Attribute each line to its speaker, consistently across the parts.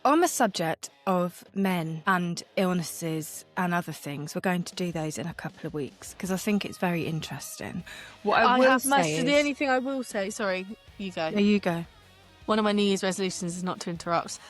Speaker 1: On the subject of men and illnesses and other things, we're going to do those in a couple of weeks because I think it's very interesting. What I will say
Speaker 2: The
Speaker 1: is...
Speaker 2: only thing I will say, sorry, you go.
Speaker 1: There you go.
Speaker 2: One of my New Year's resolutions is not to interrupt.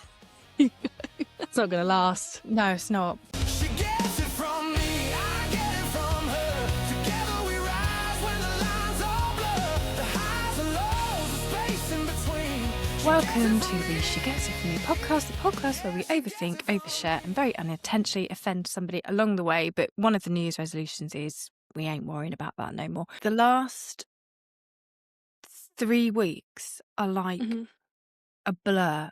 Speaker 2: That's not going to last.
Speaker 1: No, it's not.
Speaker 3: She gets it from me, I get it from her. Together we rise when the lines all blur. The highs and lows, the space in between.
Speaker 1: Welcome to the She Gets It From Me podcast, the podcast where we overthink, overshare and very unintentionally offend somebody along the way. But one of the New Year's resolutions is we ain't worrying about that no more. The last 3 weeks are like a blur.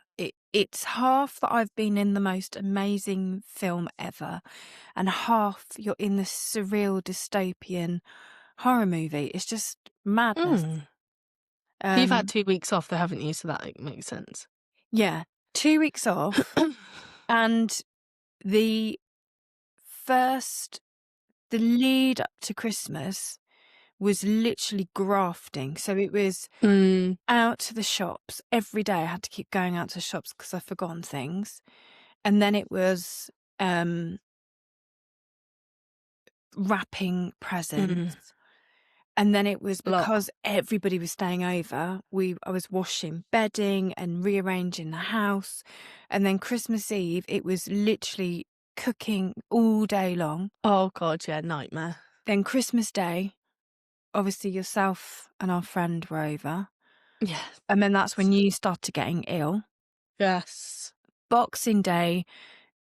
Speaker 1: It's half that I've been in the most amazing film ever, and half you're in this surreal dystopian horror movie. It's just madness.
Speaker 2: You've had 2 weeks off, though, haven't you? So that makes sense.
Speaker 1: Yeah, 2 weeks off, and the lead up to Christmas was literally grafting. So it was out to the shops every day. I had to keep going out to shops because I've forgotten things. And then it was wrapping presents. And then it was because everybody was staying over, I was washing bedding and rearranging the house. And then Christmas Eve, it was literally cooking all day long.
Speaker 2: Oh, God, yeah, nightmare.
Speaker 1: Then Christmas Day, obviously yourself and our friend were over.
Speaker 2: Yeah.
Speaker 1: And then that's when you started getting ill.
Speaker 2: Yes.
Speaker 1: Boxing Day,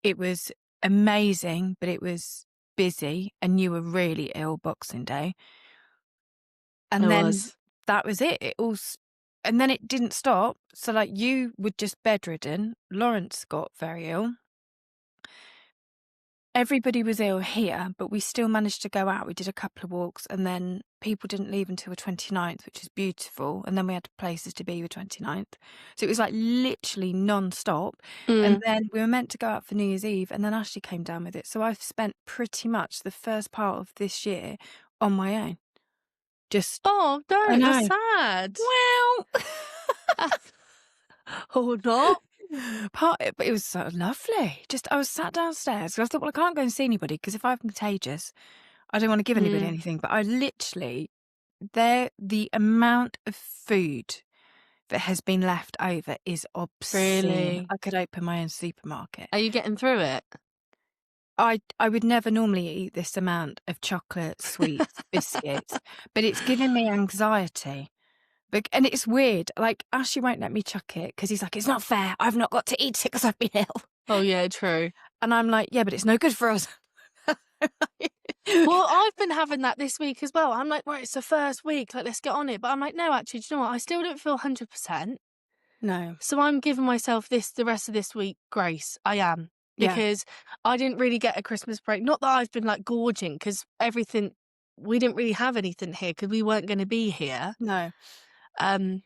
Speaker 1: it was amazing, but it was busy and you were really ill Boxing Day. And that was it. And then it didn't stop. So like you were just bedridden. Lawrence got very ill. Everybody was ill here, but we still managed to go out. We did a couple of walks and then people didn't leave until the 29th, which is beautiful. And then we had places to be the 29th. So it was like literally non-stop. And then we were meant to go out for New Year's Eve and then Ashley came down with it. So I've spent pretty much the first part of this year on my own. Just...
Speaker 2: Oh, don't. That's sad.
Speaker 1: Well...
Speaker 2: Or not.
Speaker 1: But it was so lovely. Just I was sat downstairs because I thought, well, I can't go and see anybody because if I'm contagious, I don't want to give anybody anything. But I literally, the amount of food that has been left over is obscene.
Speaker 2: Really?
Speaker 1: I could open my own supermarket.
Speaker 2: Are you getting through it?
Speaker 1: I would never normally eat this amount of chocolate, sweets, biscuits, but it's giving me anxiety. And it's weird. Like, Ashley won't let me chuck it because he's like, it's not fair. I've not got to eat it because I've been ill.
Speaker 2: Oh, yeah, true.
Speaker 1: And I'm like, yeah, but it's no good for us.
Speaker 2: Well, I've been having that this week as well. I'm like, right, it's the first week. Like, let's get on it. But I'm like, no, actually, do you know what? I still don't feel 100%.
Speaker 1: No.
Speaker 2: So I'm giving myself the rest of this week grace. I am. Because I didn't really get a Christmas break. Not that I've been, like, gorging because we didn't really have anything here because we weren't going to be here.
Speaker 1: No.
Speaker 2: And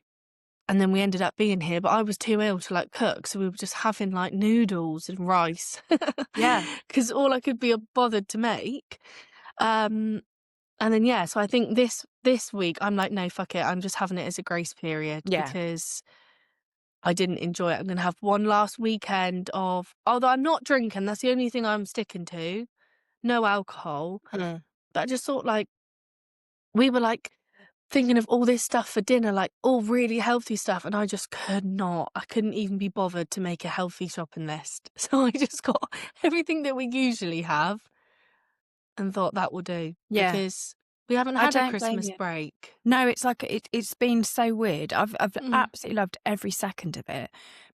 Speaker 2: then we ended up being here, but I was too ill to like cook, so we were just having like noodles and rice.
Speaker 1: Yeah,
Speaker 2: because all I could be bothered to make. And then so I think this week I'm like, no, fuck it, I'm just having it as a grace period because I didn't enjoy it. I'm gonna have one last weekend of, although I'm not drinking, that's the only thing I'm sticking to, no alcohol. But I just thought like we were like thinking of all this stuff for dinner, like all really healthy stuff, and I just I couldn't even be bothered to make a healthy shopping list. So I just got everything that we usually have and thought that will do.
Speaker 1: Yeah.
Speaker 2: Because we haven't had a Christmas break.
Speaker 1: No, it's like it's been so weird. I've absolutely loved every second of it.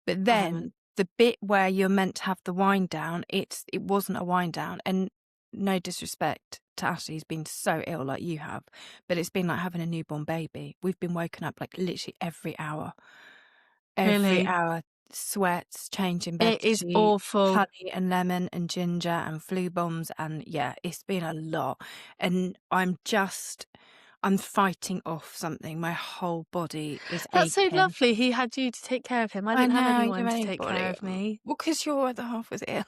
Speaker 1: But then the bit where you're meant to have the wind down, it wasn't a wind down. And no disrespect to Ashley, he's been so ill like you have, but it's been like having a newborn baby. We've been woken up like literally every hour. Every hour, sweats, changing bed. It
Speaker 2: is awful.
Speaker 1: Honey and lemon and ginger and flu bombs, and it's been a lot. And I'm fighting off something. My whole body is
Speaker 2: That's
Speaker 1: aching.
Speaker 2: so lovely. He had you to take care of him. I didn't have anyone to take care of me.
Speaker 1: Well, because your other half was ill.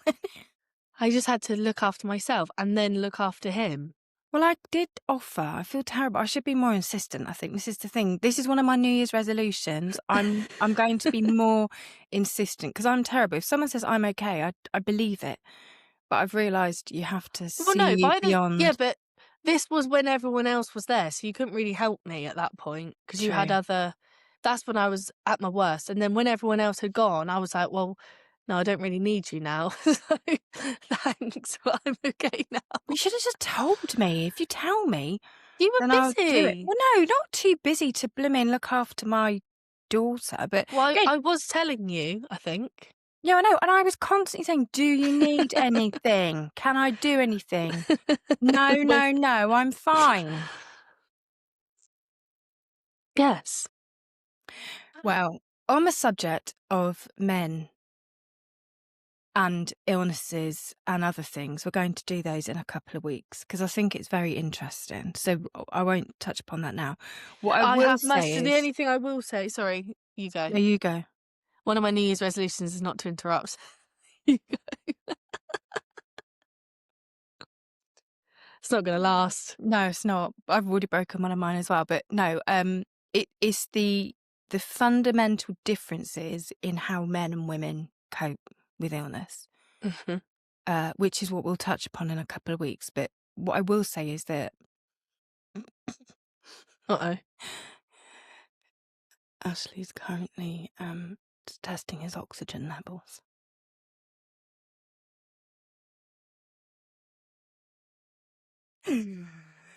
Speaker 2: I just had to look after myself and then look after him.
Speaker 1: Well, I did offer. I feel terrible. I should be more insistent. I think this is the thing. This is one of my New Year's resolutions. I'm going to be more insistent because I'm terrible. If someone says I'm okay, I believe it. But I've realised you have to
Speaker 2: Well, no,
Speaker 1: see beyond.
Speaker 2: but this was when everyone else was there, so you couldn't really help me at that point because you had
Speaker 1: True.
Speaker 2: other. That's when I was at my worst, and then when everyone else had gone, I was like, well, no, I don't really need you now. So thanks, but I'm okay now.
Speaker 1: You should have just told me. If you tell me,
Speaker 2: You were
Speaker 1: then I'll do it.
Speaker 2: busy.
Speaker 1: Well, no, not too busy to blooming look after my daughter. But
Speaker 2: Well,
Speaker 1: yeah,
Speaker 2: I was telling you, I think.
Speaker 1: yeah, I know. And I was constantly saying, do you need anything? Can I do anything? No, no, no, I'm fine.
Speaker 2: Yes.
Speaker 1: Well, on the subject of men and illnesses and other things, we're going to do those in a couple of weeks because I think it's very interesting. So I won't touch upon that now. What I will say is...
Speaker 2: The only thing I will say, sorry, you go.
Speaker 1: There you go.
Speaker 2: One of my New Year's resolutions is not to interrupt. You go. It's not going to last.
Speaker 1: No, it's not. I've already broken one of mine as well. But no, it is the fundamental differences in how men and women cope with illness, which is what we'll touch upon in a couple of weeks. But what I will say is that Ashley's currently testing his oxygen levels.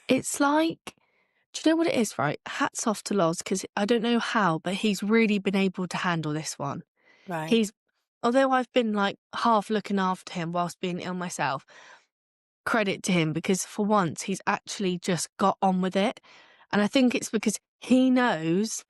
Speaker 2: It's like, do you know what it is, right? Hats off to Loz, because I don't know how, but he's really been able to handle this one.
Speaker 1: Right.
Speaker 2: Although I've been like half looking after him whilst being ill myself, credit to him, because for once he's actually just got on with it. And I think it's because he knows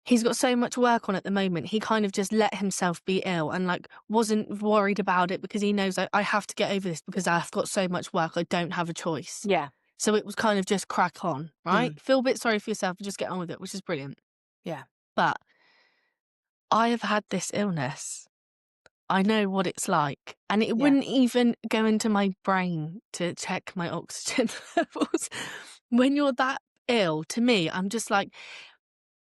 Speaker 2: he's got so much work on at the moment. He kind of just let himself be ill and like wasn't worried about it because he knows I have to get over this because I've got so much work. I don't have a choice.
Speaker 1: Yeah.
Speaker 2: So it was kind of just crack on, right? Feel a bit sorry for yourself and just get on with it, which is brilliant.
Speaker 1: Yeah.
Speaker 2: But I have had this illness. I know what it's like. And it wouldn't even go into my brain to check my oxygen levels. When you're that ill, to me, I'm just like,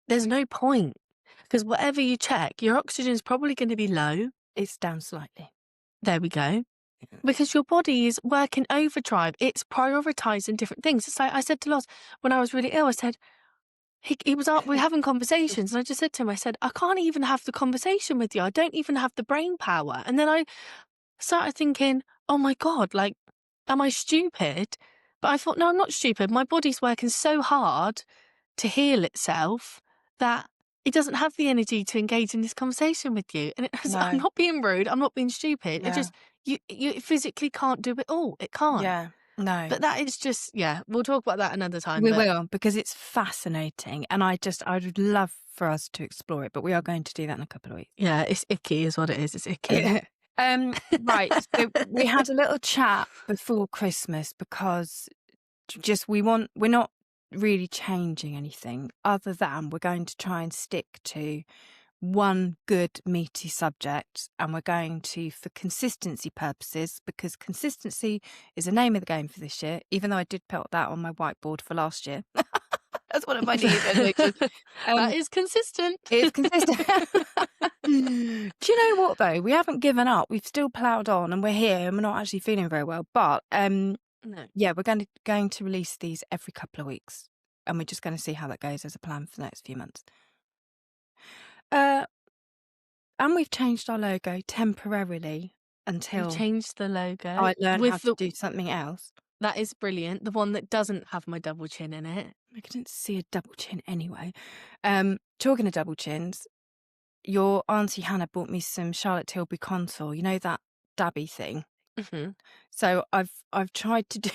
Speaker 2: there's no point. Because whatever you check, your oxygen is probably going to be low.
Speaker 1: It's down slightly.
Speaker 2: There we go. Because your body is working overdrive. It's prioritising different things. It's like I said to Loz when I was really ill, I said, he was up, we're having conversations. And I just said to him, I said, I can't even have the conversation with you. I don't even have the brain power. And then I started thinking, oh my God, like, am I stupid? But I thought, no, I'm not stupid. My body's working so hard to heal itself that it doesn't have the energy to engage in this conversation with you. And I'm not being rude. I'm not being stupid.
Speaker 1: Yeah.
Speaker 2: It just, you physically can't do it all. It can't.
Speaker 1: Yeah. No.
Speaker 2: But that is just, we'll talk about that another time.
Speaker 1: We will, because it's fascinating. And I would love for us to explore it, but we are going to do that in a couple of weeks.
Speaker 2: Yeah, it's icky is what it is. It's icky.
Speaker 1: Right. So we had a little chat before Christmas because we're not really changing anything other than we're going to try and stick to one good meaty subject, and we're going to, for consistency purposes, because consistency is the name of the game for this year, even though I did put that on my whiteboard for last year. That's one of my New Year's resolutions.
Speaker 2: That is consistent.
Speaker 1: It's consistent. Do you know what though? We haven't given up. We've still ploughed on, and we're here, and we're not actually feeling very well. But
Speaker 2: no.
Speaker 1: Yeah, we're going to release these every couple of weeks, and we're just going to see how that goes as a plan for the next few months. And we've changed our logo temporarily until
Speaker 2: we changed the logo.
Speaker 1: I learned how to do something else.
Speaker 2: That is brilliant. The one that doesn't have my double chin in it.
Speaker 1: I couldn't see a double chin anyway. Talking of double chins, your Auntie Hannah bought me some Charlotte Tilbury Contour. You know that dabby thing.
Speaker 2: Mm-hmm.
Speaker 1: So I've tried to do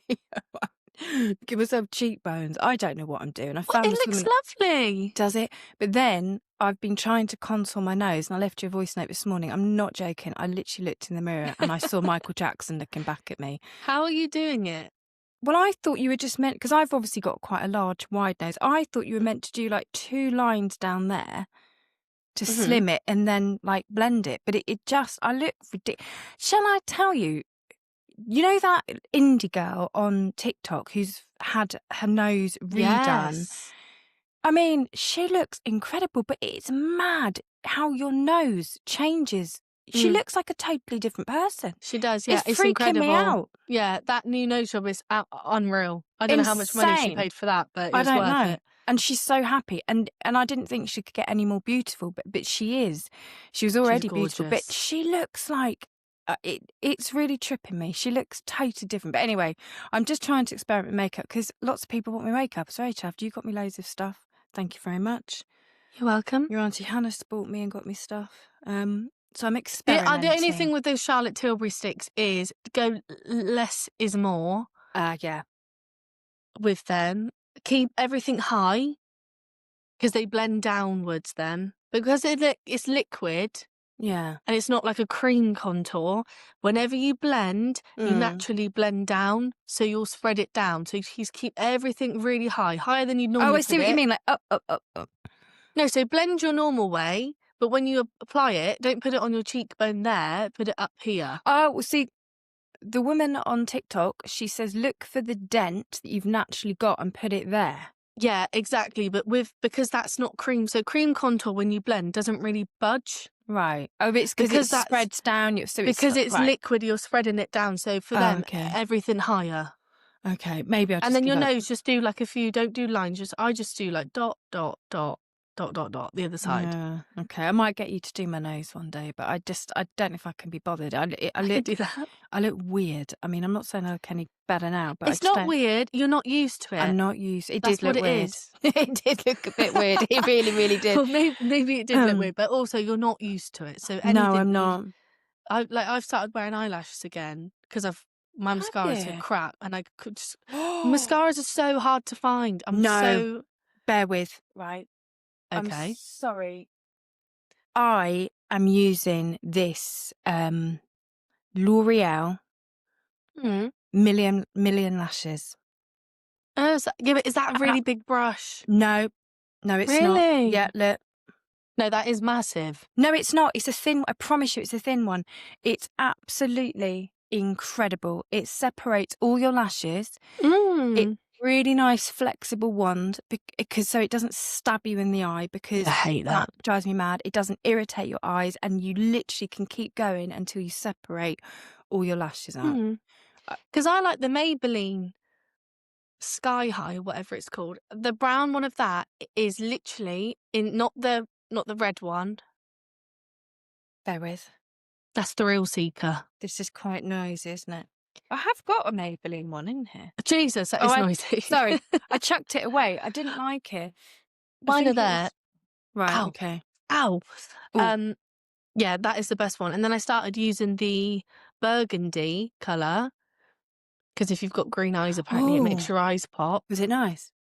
Speaker 1: it. Give myself cheekbones. I don't know what I'm doing. I found
Speaker 2: it looks lovely.
Speaker 1: Does it? But then I've been trying to contour my nose, and I left you a voice note this morning. I'm not joking. I literally looked in the mirror and I saw Michael Jackson looking back at me.
Speaker 2: How are you doing it?
Speaker 1: Well, I thought you were just meant, because I've obviously got quite a large, wide nose. I thought you were meant to do like 2 lines down there to slim it and then like blend it. But it just, I look ridiculous. Shall I tell you, you know that indie girl on TikTok who's had her nose redone?
Speaker 2: Yes.
Speaker 1: I mean, she looks incredible, but it's mad how your nose changes. She looks like a totally different person.
Speaker 2: She does, yeah.
Speaker 1: It's
Speaker 2: It's
Speaker 1: freaking me
Speaker 2: incredible.
Speaker 1: out.
Speaker 2: Yeah, that new nose job is unreal. I don't know how much money she
Speaker 1: Insane.
Speaker 2: paid for that, but
Speaker 1: I
Speaker 2: it's
Speaker 1: don't
Speaker 2: worth
Speaker 1: know.
Speaker 2: it.
Speaker 1: And she's so happy. And I didn't think she could get any more beautiful, but she is. She was already beautiful, but
Speaker 2: gorgeous.
Speaker 1: she looks like it's really tripping me. She looks totally different. But anyway, I'm just trying to experiment with makeup because lots of people want me makeup. Sorry, Chav, you got me loads of stuff. Thank you very much.
Speaker 2: You're welcome.
Speaker 1: Your Auntie Hannah bought me and got me stuff. So I'm
Speaker 2: The
Speaker 1: experimenting.
Speaker 2: only thing with those Charlotte Tilbury sticks is go less is more
Speaker 1: Yeah.
Speaker 2: with them. Keep everything high because they blend downwards then. Because it's liquid
Speaker 1: Yeah.
Speaker 2: and it's not like a cream contour, whenever you blend, you naturally blend down. So you'll spread it down. So you keep everything really high, higher than you normally
Speaker 1: Oh, I see what you mean. Like up, up, up, up.
Speaker 2: No, so blend your normal way, but when you apply it, don't put it on your cheekbone there, put it up here.
Speaker 1: Oh, well, see, the woman on TikTok, she says, look for the dent that you've naturally got and put it there.
Speaker 2: Yeah, exactly. But because that's not cream, so cream contour when you blend doesn't really budge.
Speaker 1: Right. Oh, it's because it spreads down.
Speaker 2: Because it's liquid, you're spreading it down. So for them, everything higher.
Speaker 1: Okay, maybe I'll just
Speaker 2: And then your nose, just do like a few, don't do lines. I just do like dot, dot, dot, dot, dot, dot, the other side.
Speaker 1: Yeah, okay. I might get you to do my nose one day, but I don't know if I can be bothered. I
Speaker 2: could do that.
Speaker 1: I look weird. I mean, I'm not saying I look any better now, but
Speaker 2: it's not weird. You're not used to it.
Speaker 1: I'm not used. It
Speaker 2: That's
Speaker 1: did look
Speaker 2: what it
Speaker 1: weird.
Speaker 2: is.
Speaker 1: It did look a bit weird. It really, really did.
Speaker 2: Well, maybe it did look weird, but also you're not used to it. So anything.
Speaker 1: No, I'm not.
Speaker 2: I've started wearing eyelashes again because my mascara's so crap, and I could just mascaras are so hard to find.
Speaker 1: Bear with, right?
Speaker 2: Okay.
Speaker 1: I'm sorry. I am using this L'Oreal million lashes.
Speaker 2: Oh, is that a really big brush?
Speaker 1: No, it's not.
Speaker 2: Really?
Speaker 1: Yeah, look.
Speaker 2: No, that is massive.
Speaker 1: No, it's not. It's a thin. I promise you, it's a thin one. It's absolutely incredible. It separates all your lashes. It's really nice, flexible wand because so it doesn't stab you in the eye. Because
Speaker 2: I hate that.
Speaker 1: Drives me mad. It doesn't irritate your eyes, and you literally can keep going until you separate all your lashes out.
Speaker 2: Because I like the Maybelline Sky High, whatever it's called. The brown one of that is literally not the red one.
Speaker 1: Bear with.
Speaker 2: That's Thrill Seeker.
Speaker 1: This is quite noisy, isn't it? I have got a Maybelline one in here.
Speaker 2: Jesus, that is noisy.
Speaker 1: Sorry, I chucked it away. I didn't like it.
Speaker 2: Mine are there.
Speaker 1: Right,
Speaker 2: Ow.
Speaker 1: okay.
Speaker 2: Ow. Yeah, that is the best one. And then I started using the burgundy colour because if you've got green eyes, apparently it makes your eyes pop.
Speaker 1: Was it nice?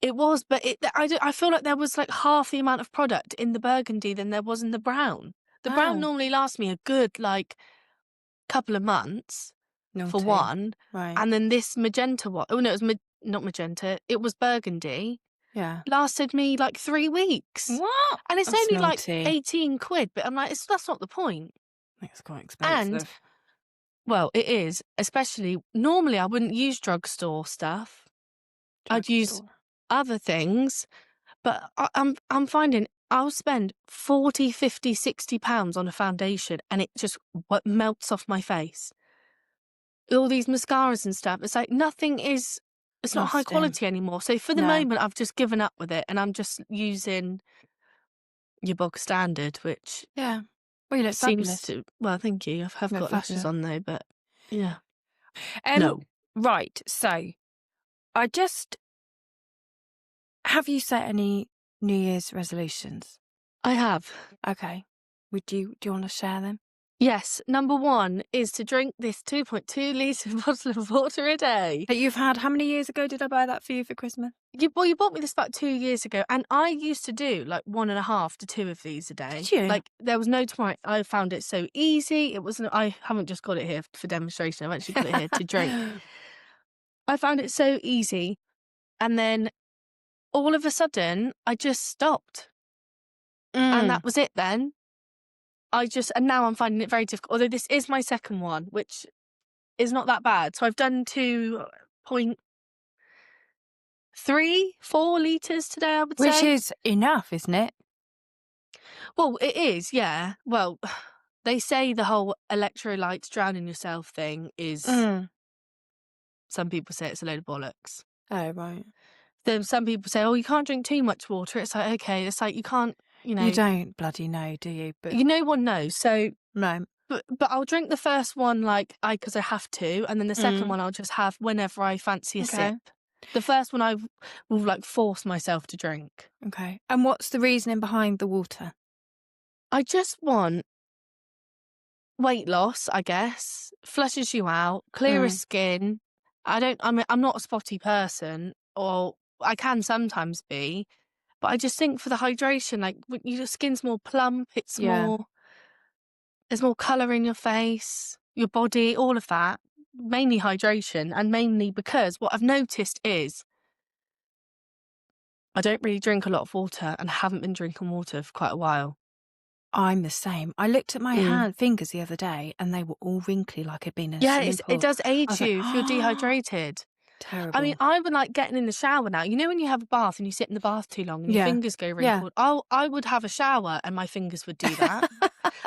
Speaker 2: It was, but I feel like there was like half the amount of product in the burgundy than there was in the brown. The brown normally lasts me a good like couple of months for one.
Speaker 1: Right.
Speaker 2: And then this magenta one, oh no, it was not magenta, it was burgundy.
Speaker 1: Yeah.
Speaker 2: Lasted me like 3 weeks.
Speaker 1: What?
Speaker 2: And it's only like 18 quid, but I'm like, that's not the point.
Speaker 1: It's quite expensive.
Speaker 2: And, well, it is, especially, normally I wouldn't use drugstore stuff. I'd use other things, but I'm finding I'll spend 40, 50, 60 pounds on a foundation and it just melts off my face. All these mascaras and stuff, it's like it's not high quality anymore. So for the moment, I've just given up with it and I'm just using your bog standard, which
Speaker 1: well, you look
Speaker 2: seems
Speaker 1: fabulous.
Speaker 2: Well, thank you. I've got lashes on though, but yeah.
Speaker 1: No. Right. So have you set any New Year's resolutions?
Speaker 2: I have.
Speaker 1: Okay. Do you want to share them?
Speaker 2: Yes. Number 1 is to drink this 2.2 litre bottle of water a day.
Speaker 1: That you've had, how many years ago did I buy that for you for Christmas?
Speaker 2: You bought me this about 2 years ago, and I used to do like 1.5 to 2 of these a day.
Speaker 1: Did you?
Speaker 2: Like there was no tomorrow. I found it so easy. It wasn't. I haven't just got it here for demonstration. I've actually got it here to drink. I found it so easy, and then all of a sudden I just stopped, and that was it. Then and now I'm finding it very difficult. Although this is my second one, which is not that bad. So I've done 2.34 litres today, I would
Speaker 1: Which
Speaker 2: say.
Speaker 1: is enough, isn't it?
Speaker 2: Well, it is, yeah. Well, they say the whole electrolytes drowning yourself thing is, some people say it's a load of bollocks.
Speaker 1: Oh, right.
Speaker 2: Then some people say, oh, you can't drink too much water. It's like, okay, it's like you can't,
Speaker 1: You don't bloody know, do you? But
Speaker 2: no one knows. So,
Speaker 1: no.
Speaker 2: but I'll drink the first one because I have to, and then the second one I'll just have whenever I fancy a
Speaker 1: Okay.
Speaker 2: sip. The first one I will force myself to drink.
Speaker 1: Okay. And what's the reasoning behind the water?
Speaker 2: I just want weight loss, I guess. Flushes you out, clearer skin. I'm not a spotty person, or I can sometimes be, but I just think for the hydration, your skin's more plump, there's more colour in your face, your body, all of that. Mainly hydration, and mainly because what I've noticed is I don't really drink a lot of water and haven't been drinking water for quite a while.
Speaker 1: I'm the same. I looked at my fingers the other day and they were all wrinkly like I'd been in a
Speaker 2: Yeah,
Speaker 1: swimming pool.
Speaker 2: it does
Speaker 1: I
Speaker 2: age
Speaker 1: was
Speaker 2: you
Speaker 1: like,
Speaker 2: if you're dehydrated.
Speaker 1: terrible.
Speaker 2: I mean, I would like getting in the shower now. You know when you have a bath and you sit in the bath too long and your fingers go wrinkled? I would have a shower and my fingers would do that.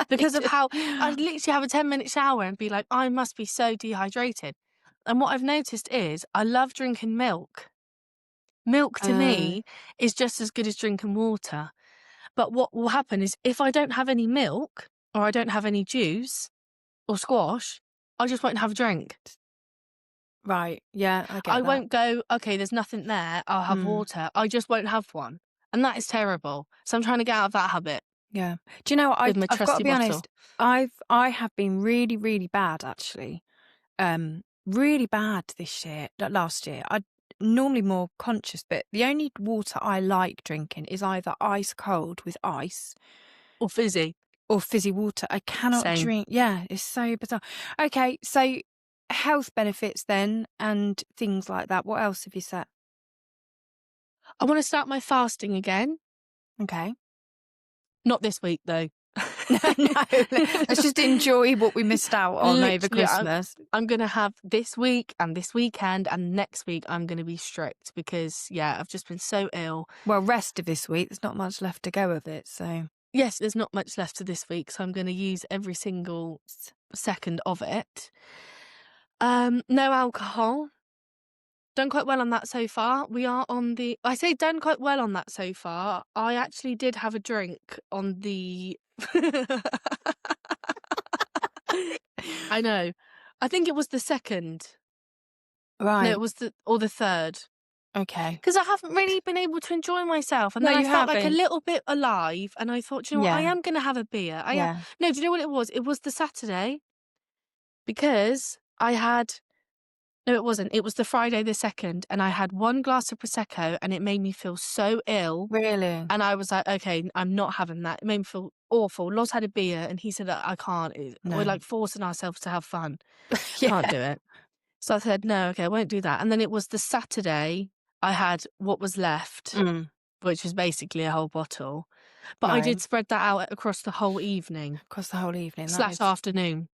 Speaker 2: Because of how I'd literally have a 10-minute shower and be like, I must be so dehydrated. And what I've noticed is I love drinking milk. Milk to me is just as good as drinking water. But what will happen is if I don't have any milk or I don't have any juice or squash, I just won't have a drink.
Speaker 1: Right. Yeah, I get
Speaker 2: I
Speaker 1: that.
Speaker 2: won't go, okay, there's nothing there, I'll have water. I just won't have one. And that is terrible. So I'm trying to get out of that habit.
Speaker 1: Yeah. Do you know what?
Speaker 2: With my
Speaker 1: I've got
Speaker 2: trusty
Speaker 1: to be
Speaker 2: bottle.
Speaker 1: honest. I have been really, really bad actually. Really bad this year. Last year. I normally more conscious, but the only water I like drinking is either ice cold with ice
Speaker 2: Or fizzy.
Speaker 1: or fizzy water. I cannot
Speaker 2: Same.
Speaker 1: drink. Yeah, it's so bizarre. Okay, so health benefits then and things like that. What else have you said?
Speaker 2: I want to start my fasting again.
Speaker 1: Okay.
Speaker 2: Not this week, though.
Speaker 1: No, let's just enjoy what we missed out on over
Speaker 2: Literally,
Speaker 1: Christmas.
Speaker 2: I'm going to have this week and this weekend, and next week I'm going to be strict because, I've just been so ill.
Speaker 1: Well, rest of this week, there's not much left to go of it, so.
Speaker 2: Yes, there's not much left to this week, so I'm going to use every single second of it. No alcohol. Done quite well on that so far. I say done quite well on that so far. I actually did have a drink on the... I know. I think it was the second.
Speaker 1: Right.
Speaker 2: No, it was the third.
Speaker 1: Okay.
Speaker 2: Because I haven't really been able to enjoy myself. And
Speaker 1: No,
Speaker 2: then I
Speaker 1: you
Speaker 2: felt like a
Speaker 1: haven't.
Speaker 2: little bit alive. And I thought, you know what, I
Speaker 1: Yeah.
Speaker 2: am going to have a beer.
Speaker 1: Yeah.
Speaker 2: No, do you know what it was? It was the Saturday. Because I had... No, it wasn't. It was the Friday the 2nd. And I had one glass of Prosecco and it made me feel so ill.
Speaker 1: Really?
Speaker 2: And I was like, okay, I'm not having that. It made me feel awful. Loz had a beer and he said, I can't.
Speaker 1: No.
Speaker 2: We're like forcing ourselves to have fun.
Speaker 1: Yeah.
Speaker 2: Can't do it. So I said, no, okay, I won't do that. And then it was the Saturday I had what was left, which was basically a whole bottle. But I did spread that out across the whole evening.
Speaker 1: Across the whole evening.
Speaker 2: / afternoon.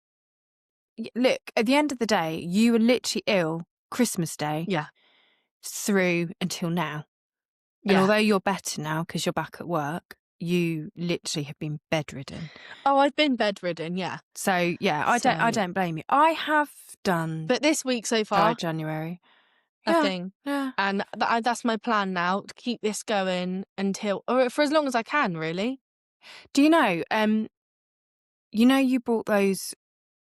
Speaker 1: Look, at the end of the day, you were literally ill Christmas Day.
Speaker 2: Yeah.
Speaker 1: Through until now. And
Speaker 2: Yeah.
Speaker 1: although you're better now because you're back at work, you literally have been bedridden.
Speaker 2: Oh, I've been bedridden, yeah.
Speaker 1: So yeah, I don't blame you. I have done
Speaker 2: But this week so far,
Speaker 1: January.
Speaker 2: a thing.
Speaker 1: Yeah.
Speaker 2: And that's my plan now, to keep this going or for as long as I can, really.
Speaker 1: Do you know, you brought those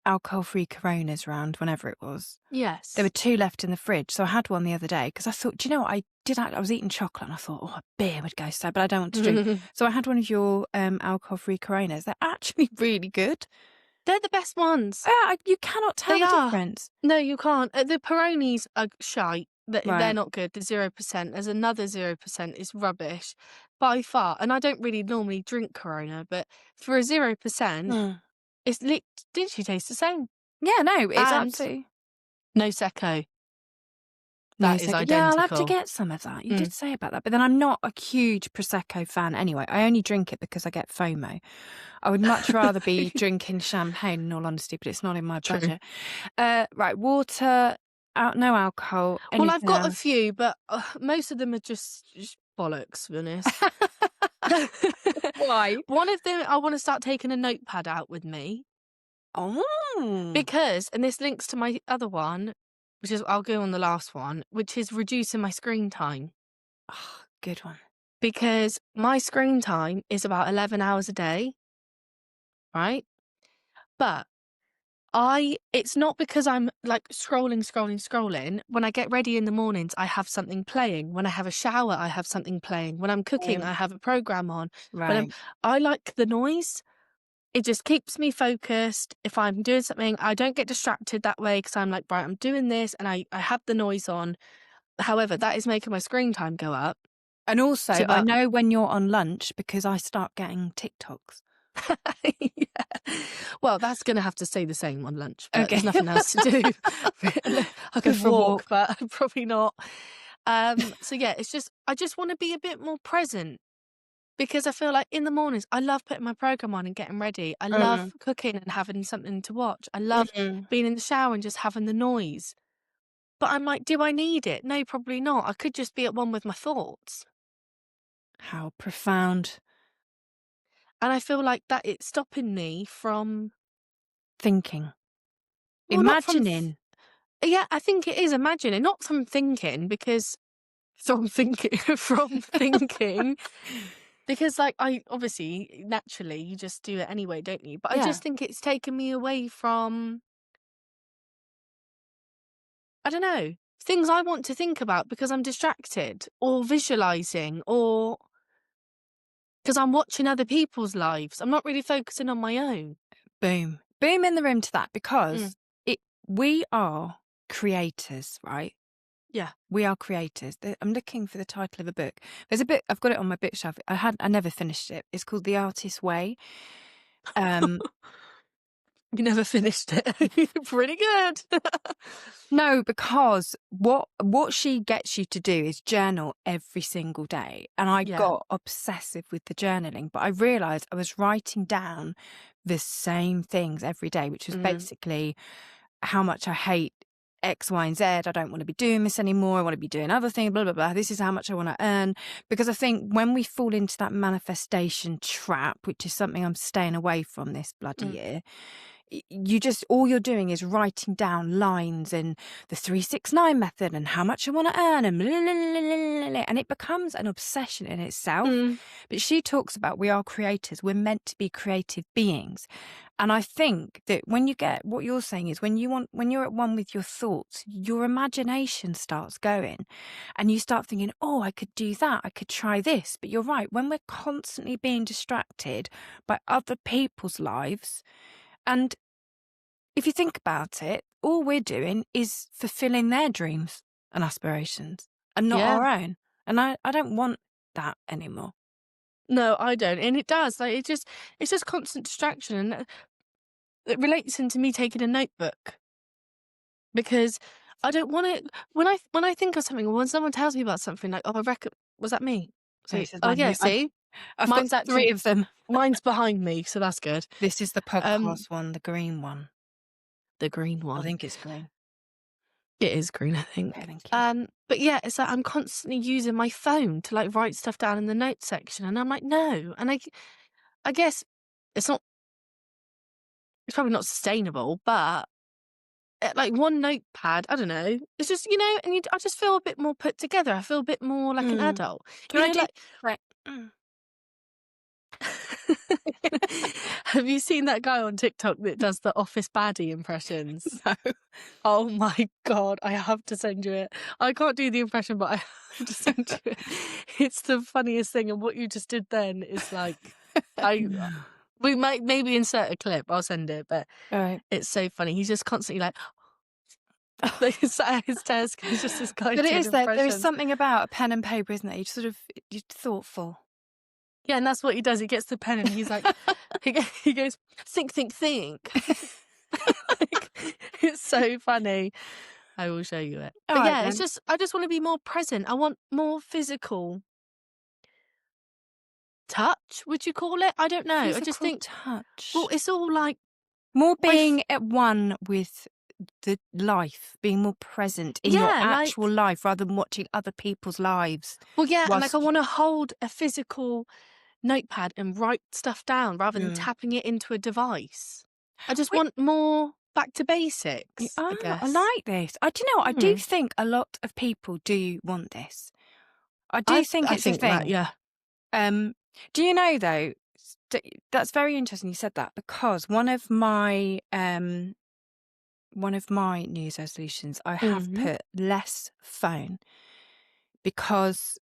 Speaker 1: alcohol-free Coronas round whenever it was.
Speaker 2: Yes.
Speaker 1: There were 2 left in the fridge, so I had one the other day because I thought, do you know what I did? I was eating chocolate and I thought, a beer would go so, but I don't want to drink. So I had one of your alcohol-free Coronas. They're actually really good.
Speaker 2: They're the best ones.
Speaker 1: Yeah, you cannot tell the difference.
Speaker 2: No, you can't. The Peronis are shite. They're not good. The 0%. There's another 0% is rubbish by far. And I don't really normally drink Corona, but for a 0%, it's literally tastes the same.
Speaker 1: Yeah, no, it's absolutely.
Speaker 2: No Secco. that is
Speaker 1: Yeah, I'll have to
Speaker 2: identical.
Speaker 1: get some of that. You did say about that. But then I'm not a huge Prosecco fan anyway. I only drink it because I get FOMO. I would much rather be drinking champagne, in all honesty, but it's not in my
Speaker 2: True.
Speaker 1: budget. Right, water, no alcohol,
Speaker 2: Well, I've
Speaker 1: anything
Speaker 2: got a
Speaker 1: else?
Speaker 2: few, but most of them are just bollocks, to be honest.
Speaker 1: Why?
Speaker 2: One of them, I want to start taking a notepad out with me
Speaker 1: Oh.
Speaker 2: because, and this links to my other one, which is, I'll go on the last one, which is reducing my screen time.
Speaker 1: Oh, good one.
Speaker 2: Because my screen time is about 11 hours a day, right? But it's not because I'm like scrolling. When I get ready in the mornings, I have something playing. When I have a shower, I have something playing. When I'm cooking,
Speaker 1: Mm,
Speaker 2: I have a program on.
Speaker 1: right.
Speaker 2: I like the noise. It just keeps me focused. If I'm doing something, I don't get distracted that way because I'm like, right, I'm doing this and I have the noise on. However, that is making my screen time go up
Speaker 1: And also,
Speaker 2: to
Speaker 1: I
Speaker 2: about
Speaker 1: know when you're on lunch because I start getting TikToks.
Speaker 2: yeah. Well, that's gonna have to stay the same on lunch, but
Speaker 1: Okay.
Speaker 2: there's nothing else to do. I
Speaker 1: Go
Speaker 2: could
Speaker 1: for a
Speaker 2: walk,
Speaker 1: walk.
Speaker 2: but probably not. So yeah, it's just I just want to be a bit more present because I feel like in the mornings I love putting my program on and getting ready. I love
Speaker 1: Mm,
Speaker 2: cooking and having something to watch. I love
Speaker 1: mm.
Speaker 2: being in the shower and just having the noise. But I'm like, do I need it? No, probably not. I could just be at one with my thoughts.
Speaker 1: How profound.
Speaker 2: And I feel like that it's stopping me from,
Speaker 1: Thinking.
Speaker 2: well, not from
Speaker 1: Imagining.
Speaker 2: yeah, I think it is imagining, not from thinking, because from thinking from thinking, because like I obviously naturally you just do it anyway, don't you? But I
Speaker 1: Yeah,
Speaker 2: just think it's taken me away from, I don't know, things I want to think about because I'm distracted or visualizing or because I'm watching other people's lives. I'm not really focusing on my own.
Speaker 1: boom. Boom in the room to that
Speaker 2: Mm,
Speaker 1: because we are creators, right?
Speaker 2: yeah.
Speaker 1: We are creators. I'm looking for the title of a book. There's a book, I've got it on my bookshelf. I never finished it. It's called The Artist's Way. Um,
Speaker 2: You never finished it. Pretty good.
Speaker 1: no, because what she gets you to do is journal every single day. And I
Speaker 2: Yeah.
Speaker 1: got obsessive with the journaling, but I realized I was writing down the same things every day, which was
Speaker 2: Mm,
Speaker 1: basically how much I hate X, Y, and Z. I don't want to be doing this anymore. I want to be doing other things, blah, blah, blah. This is how much I want to earn. Because I think when we fall into that manifestation trap, which is something I'm staying away from this bloody
Speaker 2: mm,
Speaker 1: year, you just, all you're doing is writing down lines and the 369 method and how much I want to earn and blah, blah, blah, blah, blah, and it becomes an obsession in itself.
Speaker 2: mm.
Speaker 1: But she talks about we are creators. We're meant to be creative beings. And I think that when you get what you're saying is when you're at one with your thoughts, your imagination starts going and you start thinking, oh, I could do that. I could try this. But you're right. When we're constantly being distracted by other people's lives, and if you think about it, all we're doing is fulfilling their dreams and aspirations and not
Speaker 2: Yeah.
Speaker 1: our own. And I don't want that anymore.
Speaker 2: No, I don't. And it does. Like it's just constant distraction. And it relates into me taking a notebook because I don't want it when I think of something or when someone tells me about something like, oh, I reckon was that me? So
Speaker 1: This is
Speaker 2: oh
Speaker 1: my
Speaker 2: yeah,
Speaker 1: note.
Speaker 2: see?
Speaker 1: I've got
Speaker 2: Mine's actually
Speaker 1: 3 of them.
Speaker 2: mine's behind me, so that's good.
Speaker 1: This is the
Speaker 2: Um
Speaker 1: podcast one, the green one.
Speaker 2: the green
Speaker 1: I
Speaker 2: one.
Speaker 1: think it's green.
Speaker 2: It is green, I
Speaker 1: Okay,
Speaker 2: think.
Speaker 1: thank you.
Speaker 2: But yeah, it's like I'm constantly using my phone to like write stuff down in the notes section. And I'm like, no. And I guess it's not it's probably not sustainable, but like one notepad, I don't know. It's just, and I just feel a bit more put together. I feel a bit more like an
Speaker 1: Mm.
Speaker 2: adult.
Speaker 1: Can I do
Speaker 2: Like
Speaker 1: right? Mm.
Speaker 2: have you seen that guy on TikTok that does the office baddie impressions?
Speaker 1: No.
Speaker 2: Oh my God, I have to send you it. I can't do the impression, but I have to send you it. It's the funniest thing. And what you just did then is like, we might maybe insert a clip. I'll send it, but
Speaker 1: All right.
Speaker 2: it's so funny. He's just constantly like sat at his desk. It's just this guy
Speaker 1: But it
Speaker 2: doing
Speaker 1: is there is
Speaker 2: impressions.
Speaker 1: something about a pen and paper, isn't there? You're thoughtful.
Speaker 2: Yeah, and that's what he does. He gets the pen and he's like, he goes, think, think, think. Like, it's so funny. I will show you it.
Speaker 1: All
Speaker 2: But
Speaker 1: right
Speaker 2: yeah, it's
Speaker 1: then.
Speaker 2: just I just want to be more present. I want more physical touch, would you call it? I don't know. I just
Speaker 1: Physical
Speaker 2: think, well,
Speaker 1: touch.
Speaker 2: it's all like
Speaker 1: More
Speaker 2: my
Speaker 1: being at one with the life, being more present in your
Speaker 2: yeah, like
Speaker 1: actual life rather than watching other people's lives.
Speaker 2: well, yeah, and like I
Speaker 1: Whilst
Speaker 2: want to hold a physical notepad and write stuff down rather than tapping it into a device. I just
Speaker 1: we,
Speaker 2: want more back to basics, I
Speaker 1: I
Speaker 2: guess.
Speaker 1: like this. Do you know what? I do
Speaker 2: Mm.
Speaker 1: think a lot of people do want this. I do think
Speaker 2: I
Speaker 1: it's a
Speaker 2: think that,
Speaker 1: thing.
Speaker 2: yeah.
Speaker 1: Do you know though? That's very interesting you said that, because one of my New Year's resolutions, I have
Speaker 2: Mhm.
Speaker 1: put less phone, because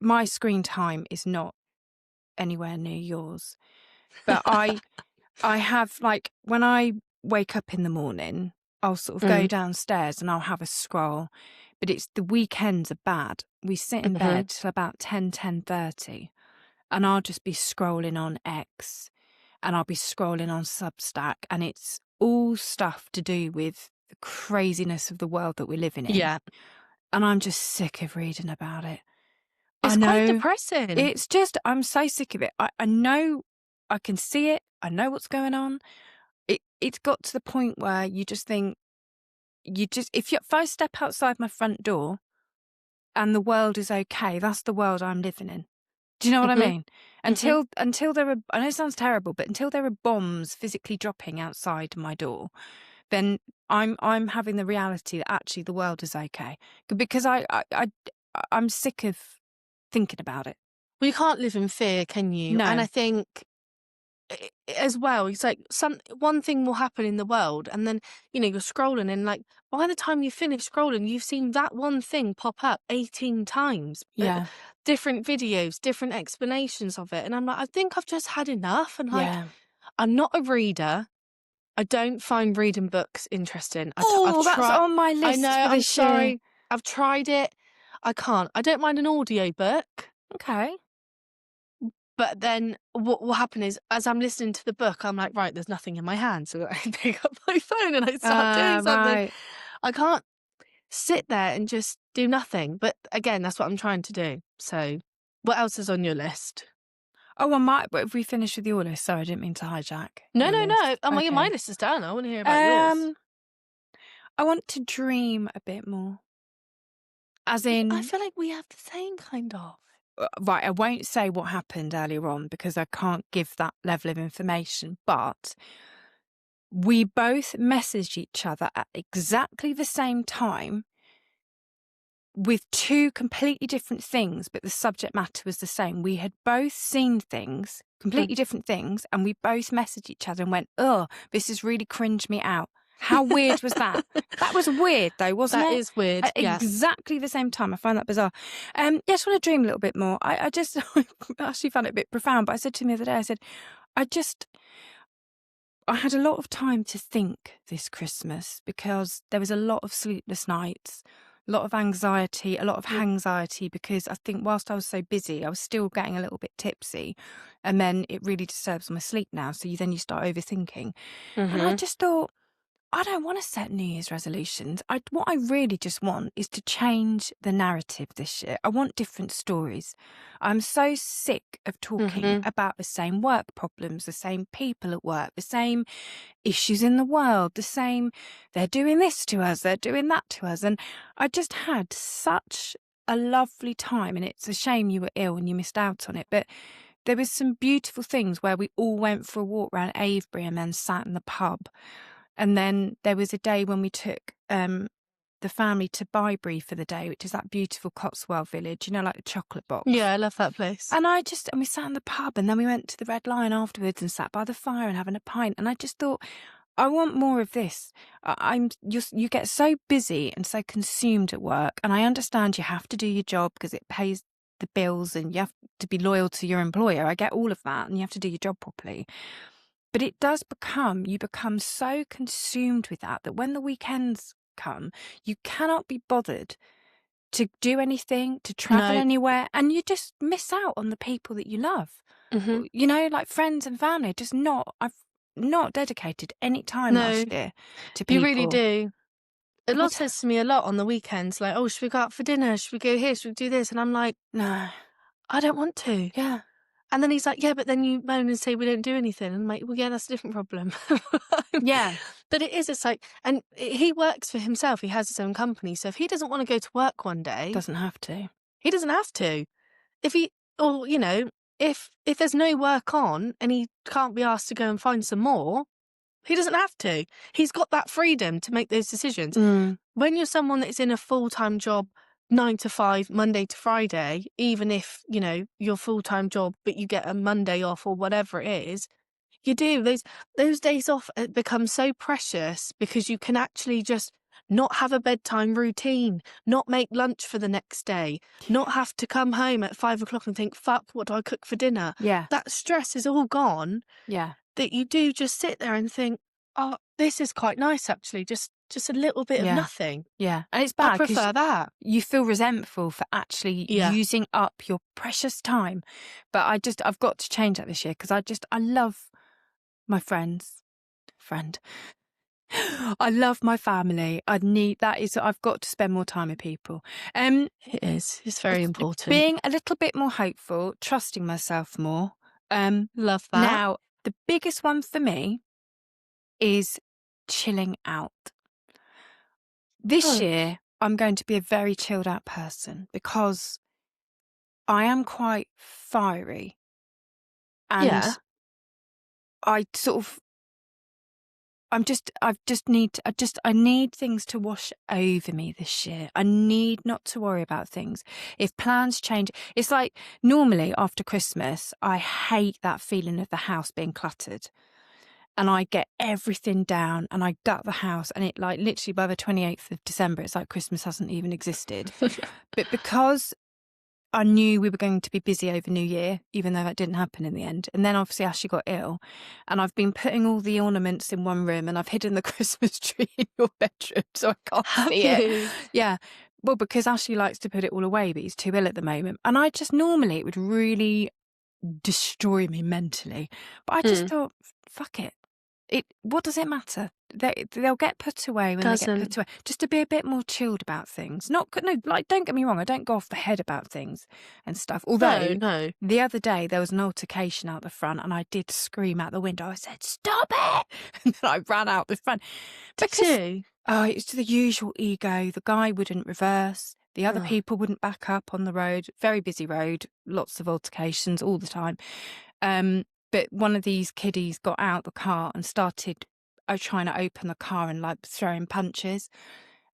Speaker 1: my screen time is not anywhere near yours. But I have, like, when I wake up in the morning, I'll sort of go
Speaker 2: Mm.
Speaker 1: downstairs and I'll have a scroll. But it's the weekends are bad. We sit in
Speaker 2: Mhm.
Speaker 1: bed till about 10:30, and I'll just be scrolling on X, and I'll be scrolling on Substack, and it's all stuff to do with the craziness of the world that we're living in.
Speaker 2: Yeah.
Speaker 1: And I'm just sick of reading about it. I
Speaker 2: It's quite
Speaker 1: know.
Speaker 2: depressing.
Speaker 1: It's just, I'm so sick of it. I know, I can see it. I know what's going on. It's got to the point where you just think, if I step outside my front door and the world is okay, that's the world I'm living in. Do you know what I
Speaker 2: Mhm.
Speaker 1: mean?
Speaker 2: Mhm.
Speaker 1: Until there are, I know it sounds terrible, but until there are bombs physically dropping outside my door, then I'm having the reality that actually the world is okay, because I'm sick of thinking about it.
Speaker 2: Well, you can't live in fear, can you? And I
Speaker 1: No.
Speaker 2: think as well, it's like one thing will happen in the world, and then you're scrolling, and like by the time you finish scrolling, you've seen that one thing pop up 18 times,
Speaker 1: Yeah.
Speaker 2: different videos, different explanations of it, and I'm like, I think I've just had enough. And like,
Speaker 1: Yeah.
Speaker 2: I'm not a reader. I don't find reading books interesting. I've
Speaker 1: Oh, that's
Speaker 2: tried.
Speaker 1: on my
Speaker 2: I know.
Speaker 1: list for
Speaker 2: I'm
Speaker 1: this year.
Speaker 2: sorry. I've tried it. I can't. I don't mind an audio book.
Speaker 1: Okay.
Speaker 2: But then what will happen is, as I'm listening to the book, I'm like, right, there's nothing in my hand. So I pick up my phone and I start doing something.
Speaker 1: Right.
Speaker 2: I can't sit there and just do nothing. But again, that's what I'm trying to do. So what else is on your list?
Speaker 1: Oh, but if we finish with your list, sorry, I didn't mean to hijack
Speaker 2: No,
Speaker 1: your
Speaker 2: no, no.
Speaker 1: list.
Speaker 2: Oh, my
Speaker 1: Okay.
Speaker 2: list is done. I want to hear about yours.
Speaker 1: I want to dream a bit more. As
Speaker 2: I
Speaker 1: in,
Speaker 2: feel like we have the same kind of.
Speaker 1: right, I won't say what happened earlier on because I can't give that level of information, but we both messaged each other at exactly the same time with two completely different things, but the subject matter was the same. We had both seen things, completely different things, and we both messaged each other and went, oh, this has really cringed me out. How weird was that? That was weird though, wasn't
Speaker 2: That
Speaker 1: it?
Speaker 2: is weird.
Speaker 1: At
Speaker 2: Yeah.
Speaker 1: exactly the same time. I find that bizarre. Yeah, I just want to dream a little bit more. I just I actually found it a bit profound, but I said to him the other day, I said, I had a lot of time to think this Christmas because there was a lot of sleepless nights, a lot of anxiety, a lot of hangxiety, because I think whilst I was so busy, I was still getting a little bit tipsy, and then it really disturbs my sleep now. So you start overthinking. And I just thought, I don't want to set New Year's resolutions. What I really just want is to change the narrative this year. I want different stories. I'm so sick of talking about the same work problems, the same people at work, the same issues in the world, the same, they're doing this to us, they're doing that to us. And I just had such a lovely time, and it's a shame you were ill and you missed out on it. But there was some beautiful things where we all went for a walk around Avebury and then sat in the pub. And then there was a day when we took the family to Bybury for the day, which is that beautiful Cotswold village, like the chocolate box.
Speaker 2: Yeah, I love that place.
Speaker 1: And we sat in the pub, and then we went to the Red Lion afterwards and sat by the fire and having a pint. And I just thought, I want more of this. You get so busy and so consumed at work, and I understand you have to do your job because it pays the bills and you have to be loyal to your employer. I get all of that, and you have to do your job properly. But it does you become so consumed with that when the weekends come, you cannot be bothered to do anything, to travel
Speaker 2: No.
Speaker 1: anywhere, and you just miss out on the people that you love. Like friends and family, I've not dedicated any time last year to people.
Speaker 2: You really do. Lot says to me a lot on the weekends, like, "Oh, should we go out for dinner? Should we go here? Should we do this?" And I'm like,
Speaker 1: No.
Speaker 2: I don't want to.
Speaker 1: Yeah.
Speaker 2: And then he's like, "Yeah, but then you moan and say we don't do anything." And I'm like, "Well, yeah, that's a different problem."
Speaker 1: Yeah.
Speaker 2: But it's like, and he works for himself. He has his own company. So if he doesn't want to go to work one day,
Speaker 1: Doesn't have to.
Speaker 2: he doesn't have to. If he, or, you know, if there's no work on and he can't be asked to go and find some more, he doesn't have to. He's got that freedom to make those decisions. When you're someone that's in a full-time job, 9 to 5, Monday to Friday, even if, you know, your full-time job, but you get a Monday off or whatever it is, you do. Those days off become so precious because you can actually just not have a bedtime routine, not make lunch for the next day, not have to come home at 5 o'clock and think, fuck, what do I cook for dinner?
Speaker 1: Yeah.
Speaker 2: That stress is all gone.
Speaker 1: Yeah.
Speaker 2: That you do just sit there and think, oh, this is quite nice, actually. Just a little bit of nothing.
Speaker 1: Yeah. And it's
Speaker 2: I
Speaker 1: bad
Speaker 2: prefer that.
Speaker 1: you feel resentful for actually using up your precious time. But I've got to change that this year because I love my friend. I love my family. I've got to spend more time with people.
Speaker 2: It is. It's very important.
Speaker 1: Being a little bit more hopeful, trusting myself more.
Speaker 2: Love that.
Speaker 1: Now, the biggest one for me is chilling out. This year, I'm going to be a very chilled out person because I am quite fiery. And I need things to wash over me this year. I need not to worry about things. If plans change, it's like normally after Christmas, I hate that feeling of the house being cluttered. And I get everything down and I gut the house and it like literally by the 28th of December, it's like Christmas hasn't even existed. But because I knew we were going to be busy over New Year, even though that didn't happen in the end. And then obviously Ashley got ill and I've been putting all the ornaments in one room and I've hidden the Christmas tree in your bedroom so I can't see it. Yeah. Well, because Ashley likes to put it all away, but he's too ill at the moment. And I just normally it would really destroy me mentally. But I just thought, fuck it. What does it matter? They'll get put away when they get put away. Just to be a bit more chilled about things. Don't get me wrong. I don't go off the head about things and stuff. Although the other day there was an altercation out the front, and I did scream out the window. I said, "Stop it!" And then I ran out the front. It's the usual ego. The guy wouldn't reverse. The other people wouldn't back up on the road. Very busy road. Lots of altercations all the time. But one of these kiddies got out the car and started trying to open the car and like throwing punches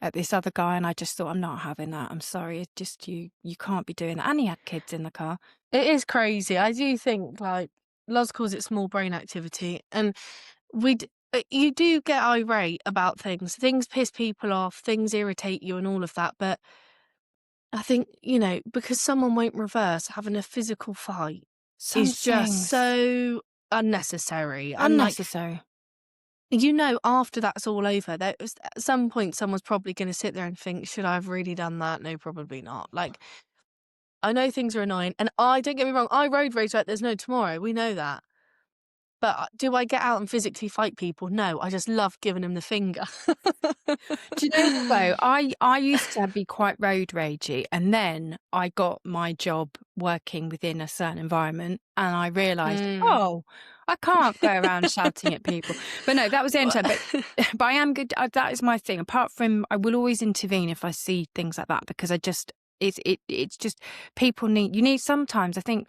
Speaker 1: at this other guy. And I just thought, I'm not having that. I'm sorry. It's just you can't be doing that. And he had kids in the car.
Speaker 2: It is crazy. I do think like Loz calls it small brain activity. And you do get irate about things. Things piss people off. Things irritate you and all of that. But I think, you know, because someone won't reverse, having a physical fight is just so unnecessary.
Speaker 1: Unnecessary.
Speaker 2: You know, after that's all over, at some point someone's probably going to sit there and think, should I have really done that? No, probably not. Like, I know things are annoying. And don't get me wrong, I road rage like there's no tomorrow. We know that. But do I get out and physically fight people? No, I just love giving them the finger.
Speaker 1: Do you know though? I used to be quite road ragey, and then I got my job working within a certain environment, and I realised, I can't go around shouting at people. But no, that was the end time. But I am good. That is my thing. Apart from, I will always intervene if I see things like that because it's just people need sometimes. I think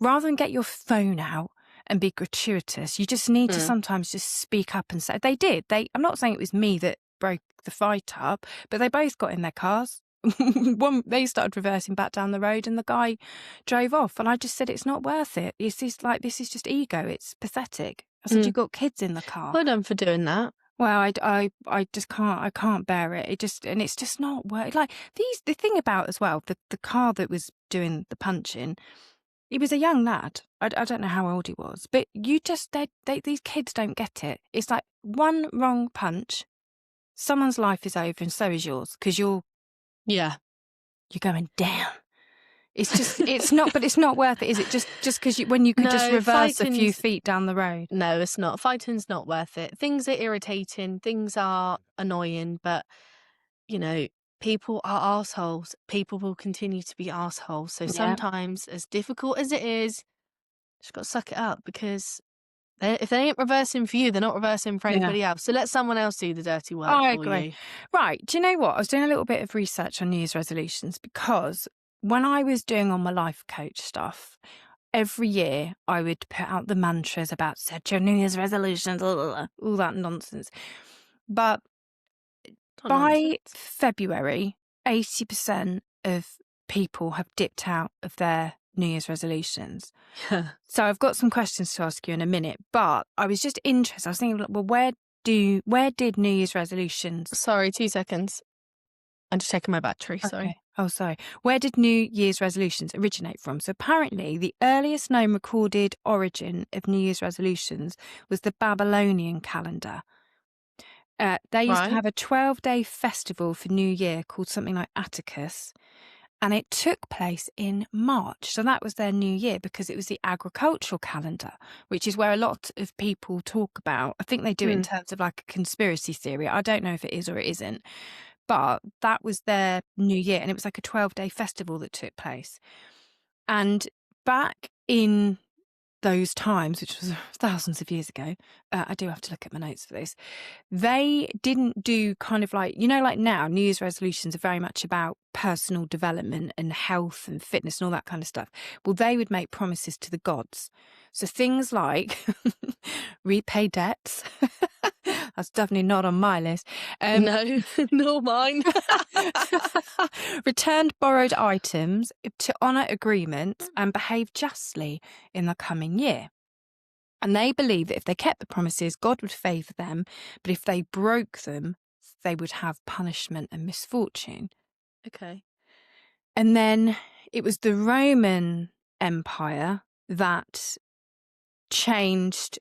Speaker 1: rather than get your phone out and be gratuitous, you just need to sometimes just speak up and say I'm not saying it was me that broke the fight up, but they both got in their cars. They started reversing back down the road and the guy drove off, and I just said it's not worth it. This is just ego. It's pathetic. I said you got kids in the car.
Speaker 2: Well done for doing that.
Speaker 1: Well, I just can't bear it. It's just not worth. Like the thing about as well, the car that was doing the punching, he was a young lad. I don't know how old he was, but these kids don't get it. It's like one wrong punch, someone's life is over, and so is yours because you're going down. It's just it's not worth it, is it? Just because when you could just reverse a few feet down the road.
Speaker 2: No, it's not. Fighting's not worth it. Things are irritating. Things are annoying, but you know, people are arseholes. People will continue to be arseholes. So sometimes, as difficult as it is, just got to suck it up, because if they ain't reversing for you, they're not reversing for anybody else. So let someone else do the dirty work
Speaker 1: I
Speaker 2: for
Speaker 1: agree.
Speaker 2: you.
Speaker 1: Right. Do you know what? I was doing a little bit of research on New Year's resolutions, because when I was doing all my life coach stuff, every year I would put out the mantras about set your New Year's resolutions, all that nonsense. But by February, 80% of people have dipped out of their New Year's resolutions.
Speaker 2: Yeah.
Speaker 1: So I've got some questions to ask you in a minute, but I was just interested. I was thinking, well, where did New Year's resolutions?
Speaker 2: Sorry, 2 seconds. I'm just checking my battery. Sorry.
Speaker 1: Okay. Oh, sorry. Where did New Year's resolutions originate from? So apparently, the earliest known recorded origin of New Year's resolutions was the Babylonian calendar. They used to have a 12-day festival for New Year called something like Atticus, and it took place in March. So that was their New Year, because it was the agricultural calendar, which is where a lot of people talk about. I think they do it in terms of like a conspiracy theory. I don't know if it is or it isn't, but that was their New Year, and it was like a 12-day festival that took place. And back in those times, which was thousands of years ago, I do have to look at my notes for this, they didn't do kind of like, like now, New Year's resolutions are very much about personal development and health and fitness and all that kind of stuff. Well, they would make promises to the gods. So things like repay debts. That's definitely not on my list.
Speaker 2: No, nor mine.
Speaker 1: Returned borrowed items, to honour agreements and behave justly in the coming year. And they believe that if they kept the promises, God would favour them, but if they broke them, they would have punishment and misfortune.
Speaker 2: Okay.
Speaker 1: And then it was the Roman Empire that changed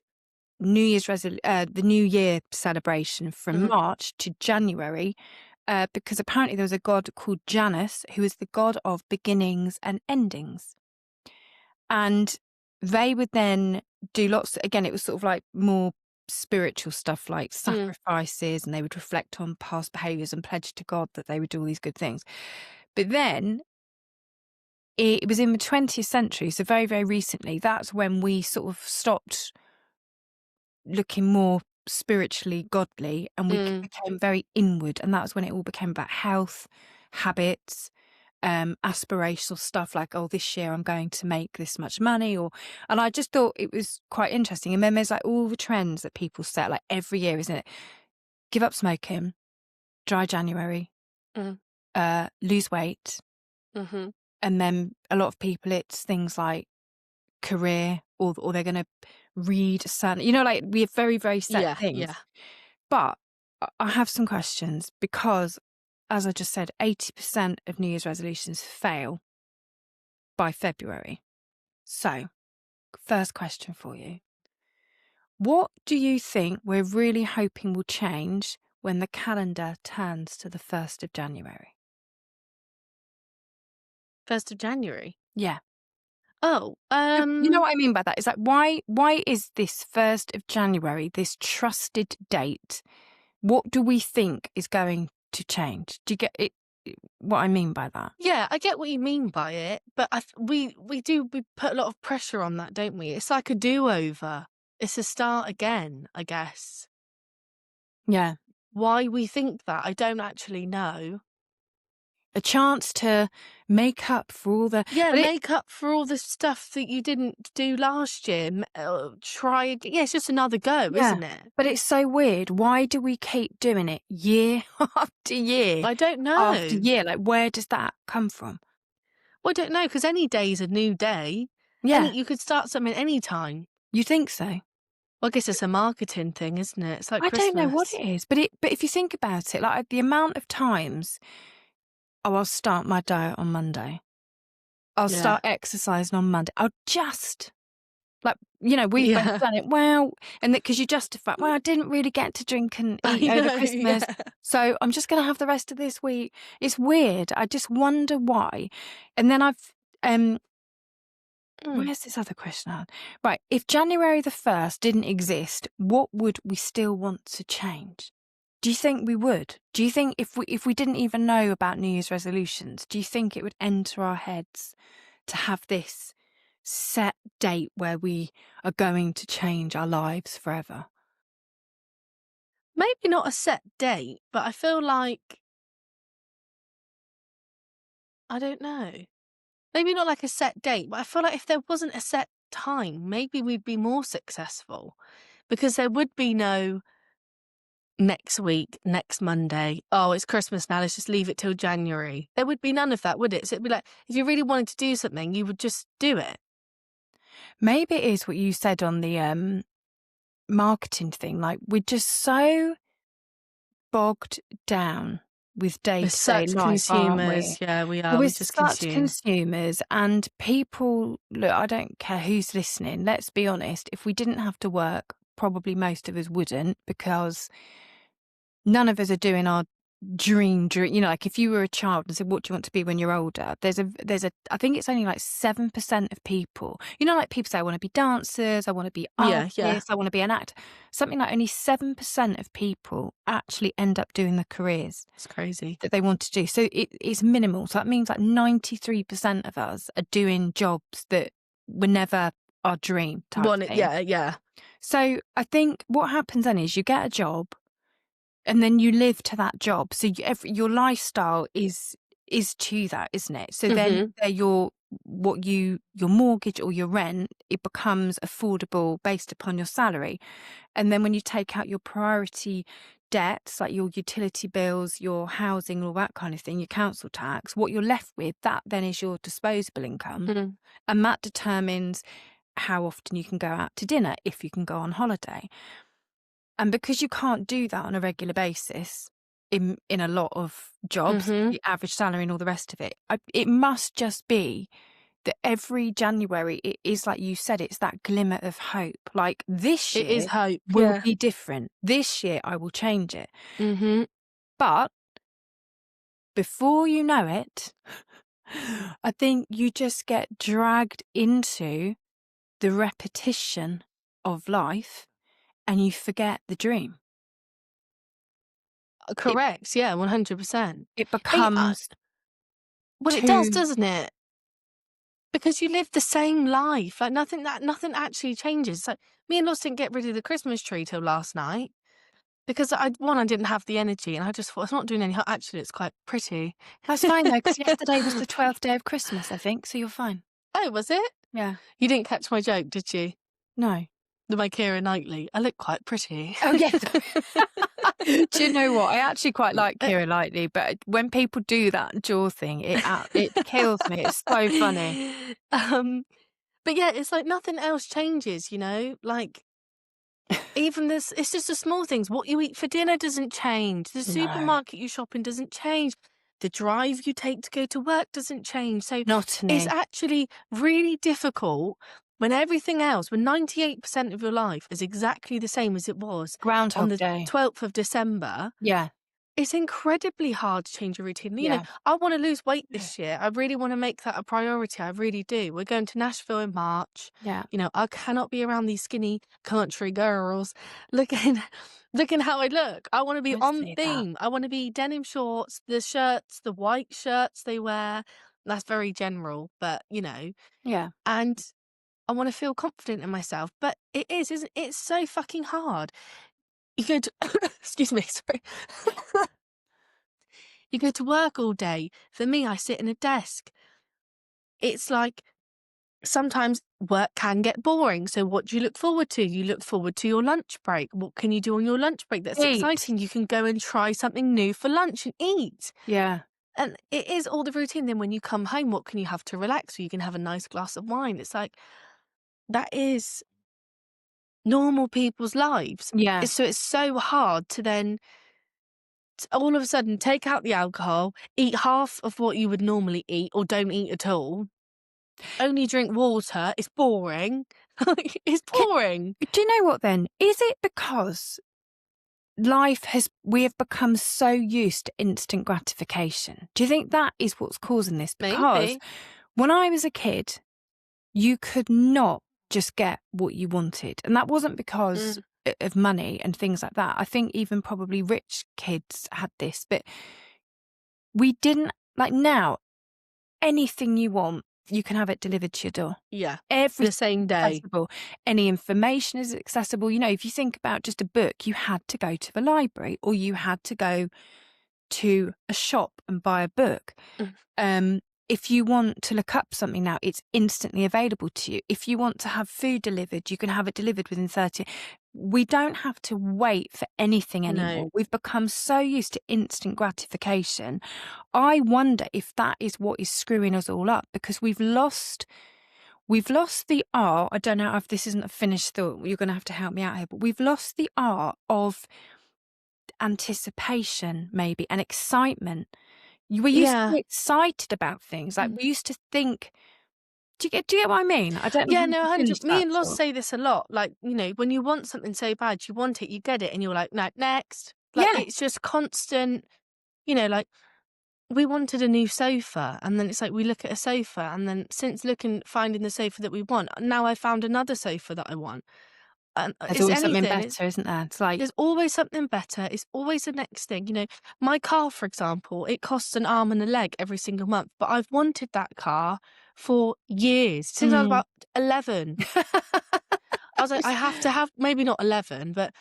Speaker 1: the New Year celebration from March to January, because apparently there was a god called Janus, who is the god of beginnings and endings. And they would then do again, it was sort of like more spiritual stuff, like sacrifices, and they would reflect on past behaviours and pledge to God that they would do all these good things. But then it was in the 20th century, so very, very recently, that's when we sort of stopped looking more spiritually godly, and we became very inward, and that was when it all became about health, habits, aspirational stuff like, oh, this year I'm going to make this much money, and I just thought it was quite interesting. And then there's like all the trends that people set, like every year, isn't it? Give up smoking, dry January, lose weight, and then a lot of people, it's things like career, or they're going to read certain, like we have very, very set things. Yeah. But I have some questions, because as I just said, 80% of New Year's resolutions fail by February. So, first question for you. What do you think we're really hoping will change when the calendar turns to the 1st of January?
Speaker 2: 1st of January?
Speaker 1: Yeah.
Speaker 2: Oh,
Speaker 1: you know what I mean by that? It's like, why is this 1st of January, this trusted date? What do we think is going to change? Do you get it? What I mean by that?
Speaker 2: Yeah, I get what you mean by it, but we put a lot of pressure on that, don't we? It's like a do-over. It's a start again, I guess.
Speaker 1: Yeah.
Speaker 2: Why we think that, I don't actually know.
Speaker 1: A chance to make up for all the...
Speaker 2: make up for all the stuff that you didn't do last year. Try again. Yeah, it's just another go, isn't it?
Speaker 1: But it's so weird. Why do we keep doing it year after year?
Speaker 2: I don't know.
Speaker 1: After year, like, where does that come from?
Speaker 2: Well, I don't know, because any day is a new day.
Speaker 1: Yeah.
Speaker 2: You could start something any time.
Speaker 1: You think so?
Speaker 2: Well, I guess it's a marketing thing, isn't it? It's like
Speaker 1: I
Speaker 2: Christmas.
Speaker 1: don't know what it is, but if you think about it, like the amount of times, I'll start my diet on Monday. I'll start exercising on Monday. I'll just, like, we've both done it. Well, and because you justify, well, I didn't really get to drink and eat over Christmas, so I'm just going to have the rest of this week. It's weird. I just wonder why. And then where's this other question on? Right. If January the 1st didn't exist, what would we still want to change? Do you think we would? Do you think if we didn't even know about New Year's resolutions, do you think it would enter our heads to have this set date where we are going to change our lives forever?
Speaker 2: Maybe not a set date, but I feel like, I don't know. Maybe not like a set date, but I feel like if there wasn't a set time, maybe we'd be more successful, because there would be no next week, next Monday, oh, it's Christmas now, let's just leave it till January. There would be none of that, would it? So it'd be like, if you really wanted to do something, you would just do it.
Speaker 1: Maybe it is what you said on the marketing thing. Like, we're just so bogged down with
Speaker 2: We're
Speaker 1: day-to-day
Speaker 2: such
Speaker 1: life, aren't we?
Speaker 2: consumers. Yeah, we are.
Speaker 1: We're
Speaker 2: We just
Speaker 1: such
Speaker 2: consume.
Speaker 1: consumers, and people, look, I don't care who's listening, let's be honest, if we didn't have to work, probably most of us wouldn't, because none of us are doing our dream, you know, like if you were a child and said, what do you want to be when you're older? There's a, I think it's only like 7% of people, you know, like people say, I want to be dancers, I want to be artists, I want to be an actor. Something like only 7% of people actually end up doing the careers.
Speaker 2: It's crazy.
Speaker 1: That they want to do. So it's minimal. So that means like 93% of us are doing jobs that were never our dream type thing.
Speaker 2: Yeah.
Speaker 1: So I think what happens then is you get a job, and then you live to that job. So your lifestyle is to that, isn't it? So then your mortgage or your rent, it becomes affordable based upon your salary. And then when you take out your priority debts, like your utility bills, your housing, all that kind of thing, your council tax, what you're left with, that then is your disposable income. And that determines how often you can go out to dinner, if you can go on holiday. And because you can't do that on a regular basis in a lot of jobs, the average salary and all the rest of it, it must just be that every January, it is like you said, it's that glimmer of hope. Like, this year
Speaker 2: it is hope.
Speaker 1: will be different. This year I will change it. But before you know it, I think you just get dragged into the repetition of life, and you forget the dream.
Speaker 2: Correct. 100%.
Speaker 1: It becomes
Speaker 2: well, it does, doesn't it? Because you live the same life. Like, nothing actually changes. Like, me and Loz didn't get rid of the Christmas tree till last night because I didn't have the energy, and I just thought, it's not doing any harm. Actually, it's quite pretty.
Speaker 1: That's fine though, because yesterday was the 12th day of Christmas, I think, so you're fine.
Speaker 2: Oh, was it?
Speaker 1: Yeah.
Speaker 2: You didn't catch my joke, did you?
Speaker 1: No.
Speaker 2: My Keira Knightley. I look quite pretty.
Speaker 1: Oh, yes. Do you know what? I actually quite like Keira Knightley, but when people do that jaw thing, it kills me. It's so funny.
Speaker 2: But yeah, it's like nothing else changes, you know? Like, even this, it's just the small things. What you eat for dinner doesn't change. The supermarket you shop in doesn't change. The drive you take to go to work doesn't change. So it's actually really difficult when everything else, when 98% of your life is exactly the same as it was
Speaker 1: Groundhog
Speaker 2: on the
Speaker 1: Day.
Speaker 2: 12th of December.
Speaker 1: Yeah.
Speaker 2: It's incredibly hard to change your routine. You know, I want to lose weight this year. I really want to make that a priority. I really do. We're going to Nashville in March.
Speaker 1: Yeah.
Speaker 2: You know, I cannot be around these skinny country girls looking how I look. I want to be on theme. I want to be denim shorts, the shirts, the white shirts they wear. That's very general, but you know.
Speaker 1: Yeah.
Speaker 2: And I want to feel confident in myself. But it is, isn't it? It's so fucking hard. You go to, excuse me, sorry. You go to work all day. For me, I sit in a desk. It's like sometimes work can get boring. So what do you look forward to? You look forward to your lunch break. What can you do on your lunch break that's exciting? You can go and try something new for lunch and eat.
Speaker 1: Yeah.
Speaker 2: And it is all the routine. Then when you come home, what can you have to relax? So you can have a nice glass of wine. It's like, that is normal people's lives.
Speaker 1: Yeah.
Speaker 2: So it's so hard to then all of a sudden take out the alcohol, eat half of what you would normally eat or don't eat at all, only drink water. It's boring. It's boring.
Speaker 1: Do you know what then? Is it because we have become so used to instant gratification? Do you think that is what's causing this? Because when I was a kid, you could not just get what you wanted. And that wasn't because of money and things like that. I think even probably rich kids had this, but we didn't, like now, anything you want, you can have it delivered to your door.
Speaker 2: Yeah.
Speaker 1: Every
Speaker 2: The same day.
Speaker 1: accessible. Any information is accessible. You know, if you think about just a book, you had to go to the library or you had to go to a shop and buy a book. If you want to look up something now, it's instantly available to you. If you want to have food delivered, you can have it delivered within 30. We don't have to wait for anything anymore.
Speaker 2: No.
Speaker 1: We've become so used to instant gratification. I wonder if that is what is screwing us all up, because we've lost the art. I don't know if this isn't a finished thought. You're going to have to help me out here, but we've lost the art of anticipation, maybe, and excitement. We used to be excited about things. Like we used to think. Do you get what I mean? I don't know.
Speaker 2: Yeah,
Speaker 1: how
Speaker 2: no,
Speaker 1: to
Speaker 2: 100.
Speaker 1: finish
Speaker 2: Me
Speaker 1: that
Speaker 2: and Loz
Speaker 1: thought.
Speaker 2: say this a lot. Like, you know, when you want something so bad, you want it, you get it, and you're like, no, next. Like,
Speaker 1: Yeah.
Speaker 2: it's just constant, you know, like, we wanted a new sofa, and then it's like we look at a sofa, and then since finding the sofa that we want, now I found another sofa that I want. And
Speaker 1: There's
Speaker 2: it's
Speaker 1: always something
Speaker 2: anything.
Speaker 1: better, isn't there? It's like,
Speaker 2: There's always something better. It's always the next thing. You know, my car, for example, it costs an arm and a leg every single month, but I've wanted that car for years, since I was about 11. I was like, I have to have, maybe not 11, but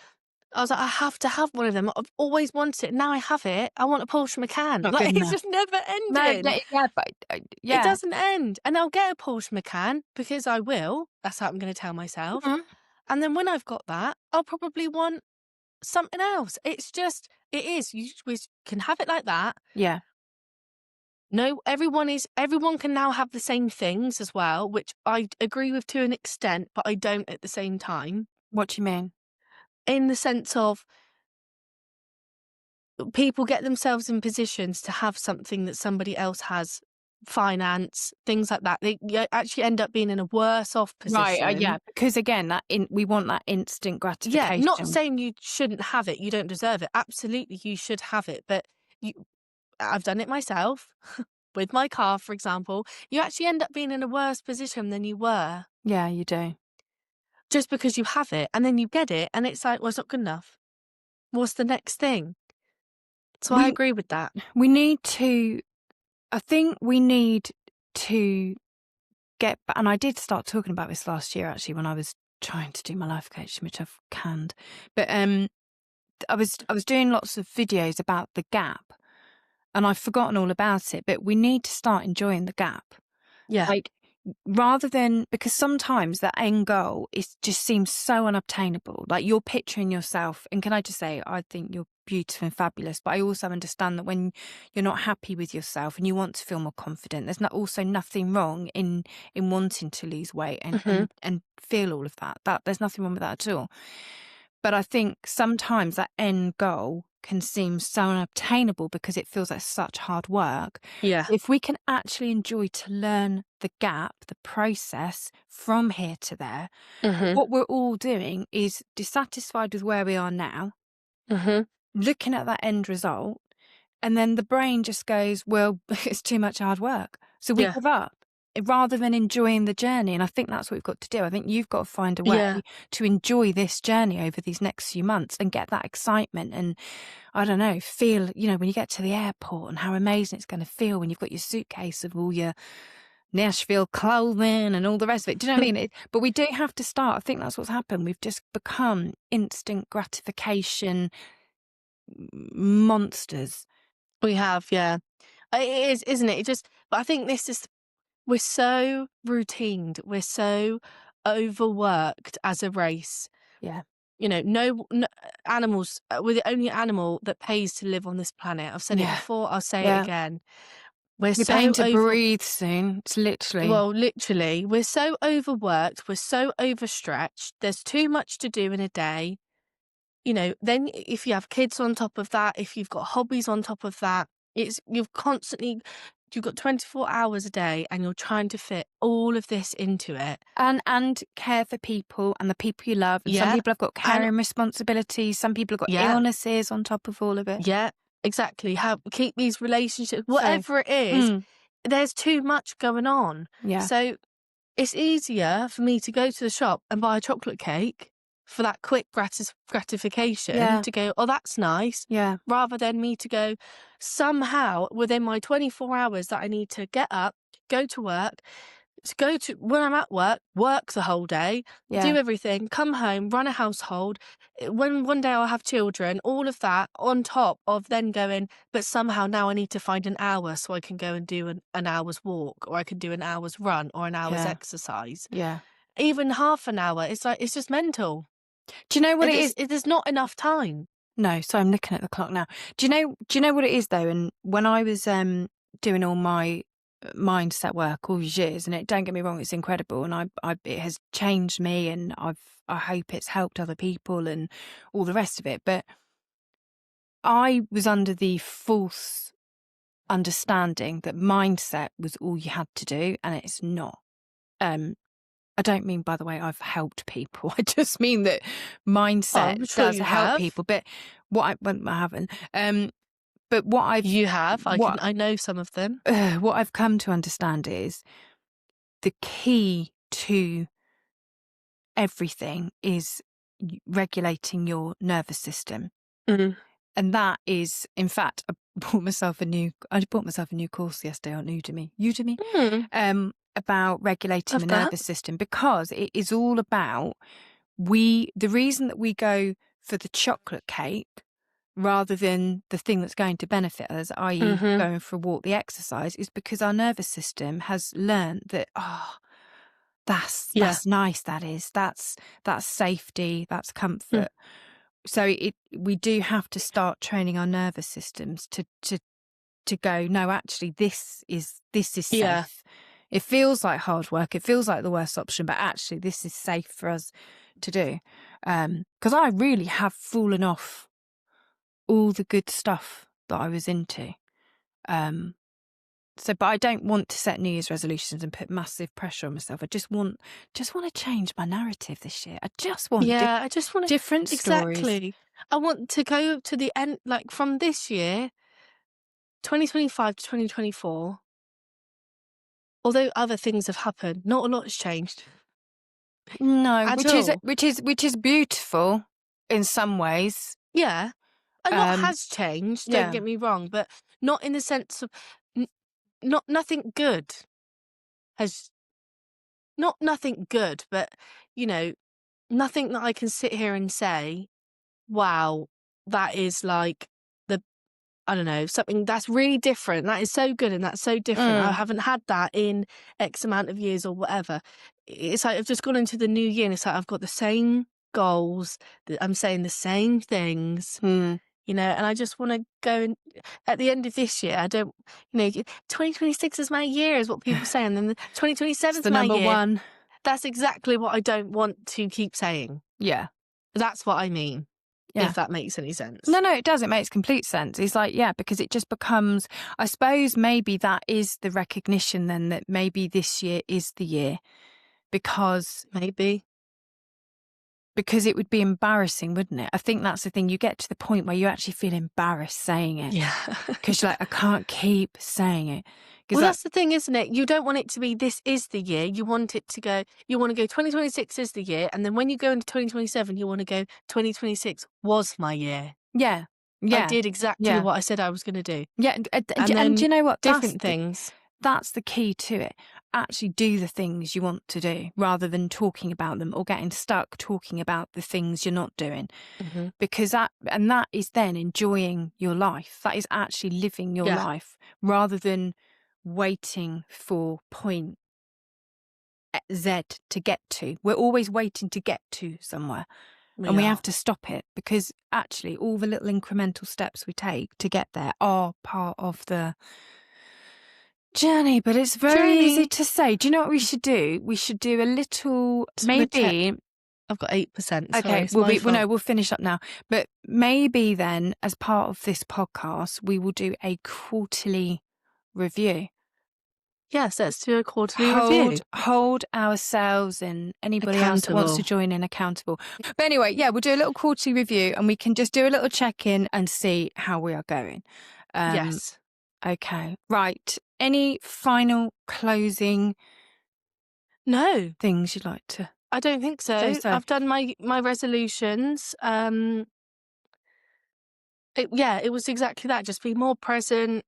Speaker 2: I was like, I have to have one of them. I've always wanted it. Now I have it. I want a Porsche Macan.
Speaker 1: not
Speaker 2: Like,
Speaker 1: good
Speaker 2: it's
Speaker 1: enough.
Speaker 2: just never
Speaker 1: No,
Speaker 2: ending.
Speaker 1: yeah, but
Speaker 2: It
Speaker 1: yeah.
Speaker 2: doesn't end. And I'll get a Porsche Macan because I will. That's how I'm going to tell myself.
Speaker 1: Mhm.
Speaker 2: And then when I've got that, I'll probably want something else. It's just, it is. We can have it like that.
Speaker 1: Yeah.
Speaker 2: No, everyone can now have the same things as well, which I agree with to an extent, but I don't at the same time.
Speaker 1: What do you mean?
Speaker 2: In the sense of people get themselves in positions to have something that somebody else has, finance, things like that. They actually end up being in a worse off position.
Speaker 1: Right. Yeah. Because again, we want that instant
Speaker 2: Yeah,
Speaker 1: gratification.
Speaker 2: not saying you shouldn't have it, you don't deserve it. Absolutely, you should have it. But I've done it myself with my car, for example. You actually end up being in a worse position than you were.
Speaker 1: Yeah, you do.
Speaker 2: Just because you have it, and then you get it, and it's like, well, it's not good enough. What's the next thing? So I agree with that.
Speaker 1: I think we need to get, and I did start talking about this last year actually when I was trying to do my life coaching, which I've canned. But I was doing lots of videos about the gap, and I've forgotten all about it. But we need to start enjoying the gap.
Speaker 2: Yeah.
Speaker 1: Like, rather than, because sometimes that end goal just seems so unobtainable. Like, you're picturing yourself, and can I just say, I think you're beautiful and fabulous, but I also understand that when you're not happy with yourself and you want to feel more confident, there's also nothing wrong in wanting to lose weight and feel all of that. There's nothing wrong with that at all. But I think sometimes that end goal can seem so unobtainable because it feels like such hard work.
Speaker 2: Yeah.
Speaker 1: If we can actually enjoy to learn the gap, the process from here to there, what we're all doing is dissatisfied with where we are now, looking at that end result, and then the brain just goes, well, it's too much hard work. So we give up rather than enjoying the journey. And I think that's what we've got to do. I think you've got to find a way to enjoy this journey over these next few months and get that excitement and, I don't know, feel, you know, when you get to the airport and how amazing it's going to feel when you've got your suitcase of all your Nashville clothing and all the rest of it. Do you know what I mean? But we do have to start. I think that's what's happened. We've just become instant gratification monsters.
Speaker 2: We have, yeah. It is, isn't it? But I think we're so routined. We're so overworked as a race.
Speaker 1: Yeah.
Speaker 2: You know, no animals, we're the only animal that pays to live on this planet. I've said it before, I'll say it again. We're
Speaker 1: paying to breathe soon. It's literally.
Speaker 2: Well, literally, we're so overworked. We're so overstretched. There's too much to do in a day. You know, then if you have kids on top of that, if you've got hobbies on top of that, you've got 24 hours a day and you're trying to fit all of this into it.
Speaker 1: And care for people and the people you love. And some people have got caring responsibilities. Some people have got illnesses on top of all of it.
Speaker 2: Yeah, exactly. Keep these relationships, whatever it is, there's too much going on.
Speaker 1: Yeah.
Speaker 2: So it's easier for me to go to the shop and buy a chocolate cake for that quick gratification to go, oh, that's nice.
Speaker 1: Yeah.
Speaker 2: Rather than me to go, somehow within my 24 hours that I need to get up, go to work, when I'm at work the whole day, do everything, come home, run a household. When one day I'll have children, all of that on top of then going, but somehow now I need to find an hour so I can go and do an hour's walk, or I can do an hour's run or an hour's exercise.
Speaker 1: Yeah.
Speaker 2: Even half an hour, it's like, it's just mental.
Speaker 1: Do you know what it is?
Speaker 2: It is not enough time.
Speaker 1: No, so I'm looking at the clock now. Do you know what it is though? And when I was doing all my mindset work all these years, and don't get me wrong, it's incredible, and it has changed me, and I hope it's helped other people and all the rest of it. But I was under the false understanding that mindset was all you had to do, and it's not. I don't mean, by the way, I've helped people. I just mean that mindset does help people. But I haven't. But what
Speaker 2: I know some of them.
Speaker 1: What I've come to understand is the key to everything is regulating your nervous system.
Speaker 2: Mm.
Speaker 1: And that is, in fact, I bought myself a new course yesterday on Udemy. About regulating the nervous system, because it is all about the reason that we go for the chocolate cake rather than the thing that's going to benefit us, i.e. going for a walk, the exercise, is because our nervous system has learned that, that's nice, that's safety, that's comfort. So we do have to start training our nervous systems to go, no, actually this is safe. It feels like hard work. It feels like the worst option, but actually this is safe for us to do. Because I really have fallen off all the good stuff that I was into. But I don't want to set New Year's resolutions and put massive pressure on myself. I just want to change my narrative this year. I just want different stories.
Speaker 2: Exactly. I want to go to the end, like from this year, 2025 to 2024. Although other things have happened, not a lot has changed.
Speaker 1: No, which is beautiful in some ways.
Speaker 2: Yeah, a lot has changed. Don't get me wrong, but not in the sense of nothing good has. Not nothing good, but nothing that I can sit here and say, wow, that is like I don't know, something that's really different. That is so good and that's so different. I haven't had that in X amount of years or whatever. It's like I've just gone into the new year and it's like I've got the same goals, I'm saying the same things, and I just want to go and at the end of this year, I don't, 2026 is my year is what people say, and then 2027 is my
Speaker 1: number
Speaker 2: year.
Speaker 1: one.
Speaker 2: That's exactly what I don't want to keep saying.
Speaker 1: Yeah.
Speaker 2: That's what I mean.
Speaker 1: Yeah.
Speaker 2: If that makes any sense.
Speaker 1: No, it does. It makes complete sense. It's like, because it just becomes, I suppose maybe that is the recognition then that maybe this year is the year, because it would be embarrassing, wouldn't it? I think that's the thing. You get to the point where you actually feel embarrassed saying it.
Speaker 2: Yeah.
Speaker 1: Because you're like, I can't keep saying it.
Speaker 2: Well, that's the thing, isn't it? You don't want it to be, this is the year. You want it to go, 2026 is the year. And then when you go into 2027, you want to go, 2026 was my year.
Speaker 1: Yeah.
Speaker 2: I did exactly what I said I was going to do.
Speaker 1: Yeah. And do you know what?
Speaker 2: Different things.
Speaker 1: That's the key to it. Actually do the things you want to do rather than talking about them or getting stuck talking about the things you're not doing. Because that is then enjoying your life. That is actually living your life rather than waiting for point Z to get to. We're always waiting to get to somewhere. And we have to stop it, because actually all the little incremental steps we take to get there are part of the journey. But it's very easy to say. Do you know what we should do? We should do a little, maybe.
Speaker 2: I've got 8%.
Speaker 1: Okay, we'll finish up now. But maybe then, as part of this podcast, we will do a quarterly review.
Speaker 2: Yes, let's do a quarterly review.
Speaker 1: Hold ourselves and anybody else that wants to join in accountable. But anyway, we'll do a little quarterly review and we can just do a little check-in and see how we are going.
Speaker 2: Yes.
Speaker 1: Okay. Right. Any final closing
Speaker 2: things
Speaker 1: you'd like to
Speaker 2: I don't think so.
Speaker 1: So.
Speaker 2: I've done my resolutions. It was exactly that. Just be more present.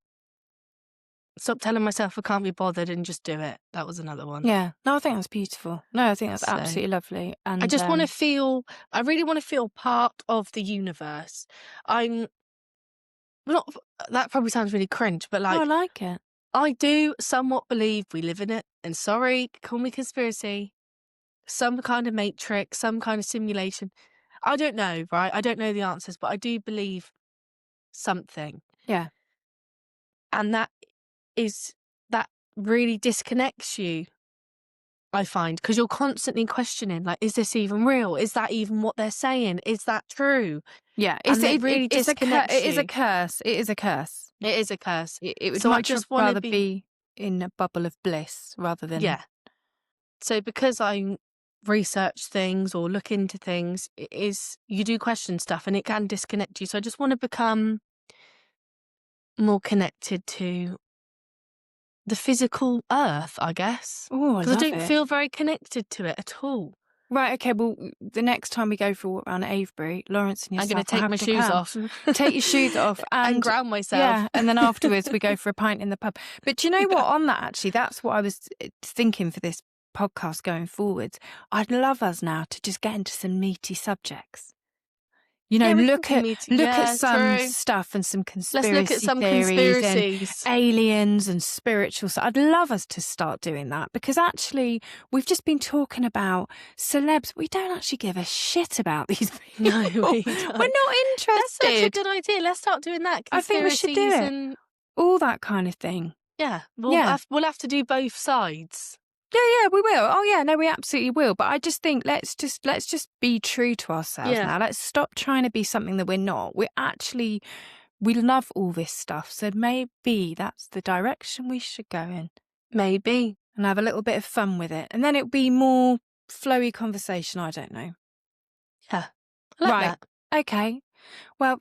Speaker 2: Stop telling myself I can't be bothered and just do it. That was another one.
Speaker 1: Yeah. No, I think that's beautiful. No, I think that's
Speaker 2: So,
Speaker 1: absolutely lovely. And
Speaker 2: I just want to feel, I really want to feel part of the universe. I'm not, that probably sounds really cringe, but
Speaker 1: I
Speaker 2: like,
Speaker 1: like it.
Speaker 2: I do somewhat believe we live in it. And sorry, call me conspiracy. Some kind of matrix, some kind of simulation. I don't know, right? I don't know the answers, but I do believe something.
Speaker 1: Yeah.
Speaker 2: And that really disconnects you, I find, because you're constantly questioning, like, is this even real? Is that even what they're saying? Is that true?
Speaker 1: Yeah.
Speaker 2: It really disconnects you.
Speaker 1: It is a curse. It is a curse.
Speaker 2: It is a curse.
Speaker 1: It would
Speaker 2: So I
Speaker 1: much
Speaker 2: just
Speaker 1: rather
Speaker 2: want to
Speaker 1: be in a bubble of bliss rather than...
Speaker 2: Yeah. So because I research things or look into things, you do question stuff and it can disconnect you. So I just want to become more connected to the physical earth, I guess.
Speaker 1: Oh, I
Speaker 2: Because I
Speaker 1: love
Speaker 2: don't
Speaker 1: it.
Speaker 2: feel very connected to it at all.
Speaker 1: Right, okay, well, the next time we go for a walk around Avebury, Lawrence and
Speaker 2: I'm
Speaker 1: yourself
Speaker 2: going to take my shoes off.
Speaker 1: Take your shoes off
Speaker 2: and ground myself.
Speaker 1: Yeah, and then afterwards we go for a pint in the pub. But do you know what, on that actually, that's what I was thinking for this podcast going forwards. I'd love us now to just get into some meaty subjects. You know, look at some stuff and some conspiracy
Speaker 2: Let's look at some
Speaker 1: theories
Speaker 2: conspiracies.
Speaker 1: and aliens and spiritual stuff. I'd love us to start doing that because actually we've just been talking about celebs. We don't actually give a shit about these people.
Speaker 2: No, we don't.
Speaker 1: We're not interested.
Speaker 2: That's such a good idea. Let's start doing that.
Speaker 1: I think we should do it. All that kind of thing.
Speaker 2: Yeah, we'll have to do both sides.
Speaker 1: Yeah, we will. Oh, yeah, no, we absolutely will. But I just think let's just be true to ourselves now. Let's stop trying to be something that we're not. We love all this stuff. So maybe that's the direction we should go in.
Speaker 2: Maybe.
Speaker 1: And have a little bit of fun with it. And then it'll be more flowy conversation. I don't know.
Speaker 2: Yeah. I like that.
Speaker 1: Okay. Well,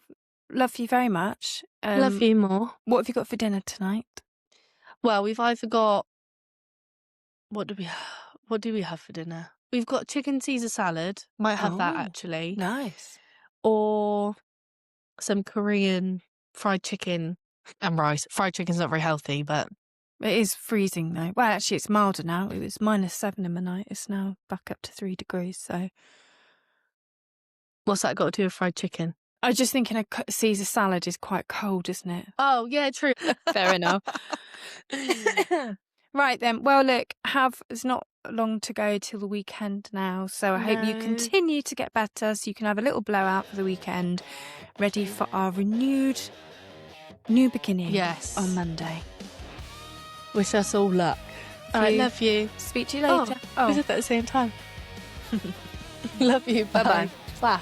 Speaker 1: love you very much.
Speaker 2: Love you more.
Speaker 1: What have you got for dinner tonight?
Speaker 2: Well, we've either got... What do we have for dinner? We've got chicken Caesar salad. Might have that actually.
Speaker 1: Nice.
Speaker 2: Or some Korean fried chicken and rice. Fried chicken's not very healthy, but
Speaker 1: it is freezing though. Well, actually, it's milder now. It was -7 in the night. It's now back up to 3 degrees. So,
Speaker 2: what's that got to do with fried chicken?
Speaker 1: I was just thinking a Caesar salad is quite cold, isn't it?
Speaker 2: Oh yeah, true.
Speaker 1: Fair enough. Right then. Well, look, it's not long to go till the weekend now, so I hope you continue to get better so you can have a little blowout for the weekend, ready for our renewed new beginning on Monday.
Speaker 2: Wish us all luck. I love you.
Speaker 1: Speak to you later.
Speaker 2: We said that at the same time. Love you. Bye-bye. Bye.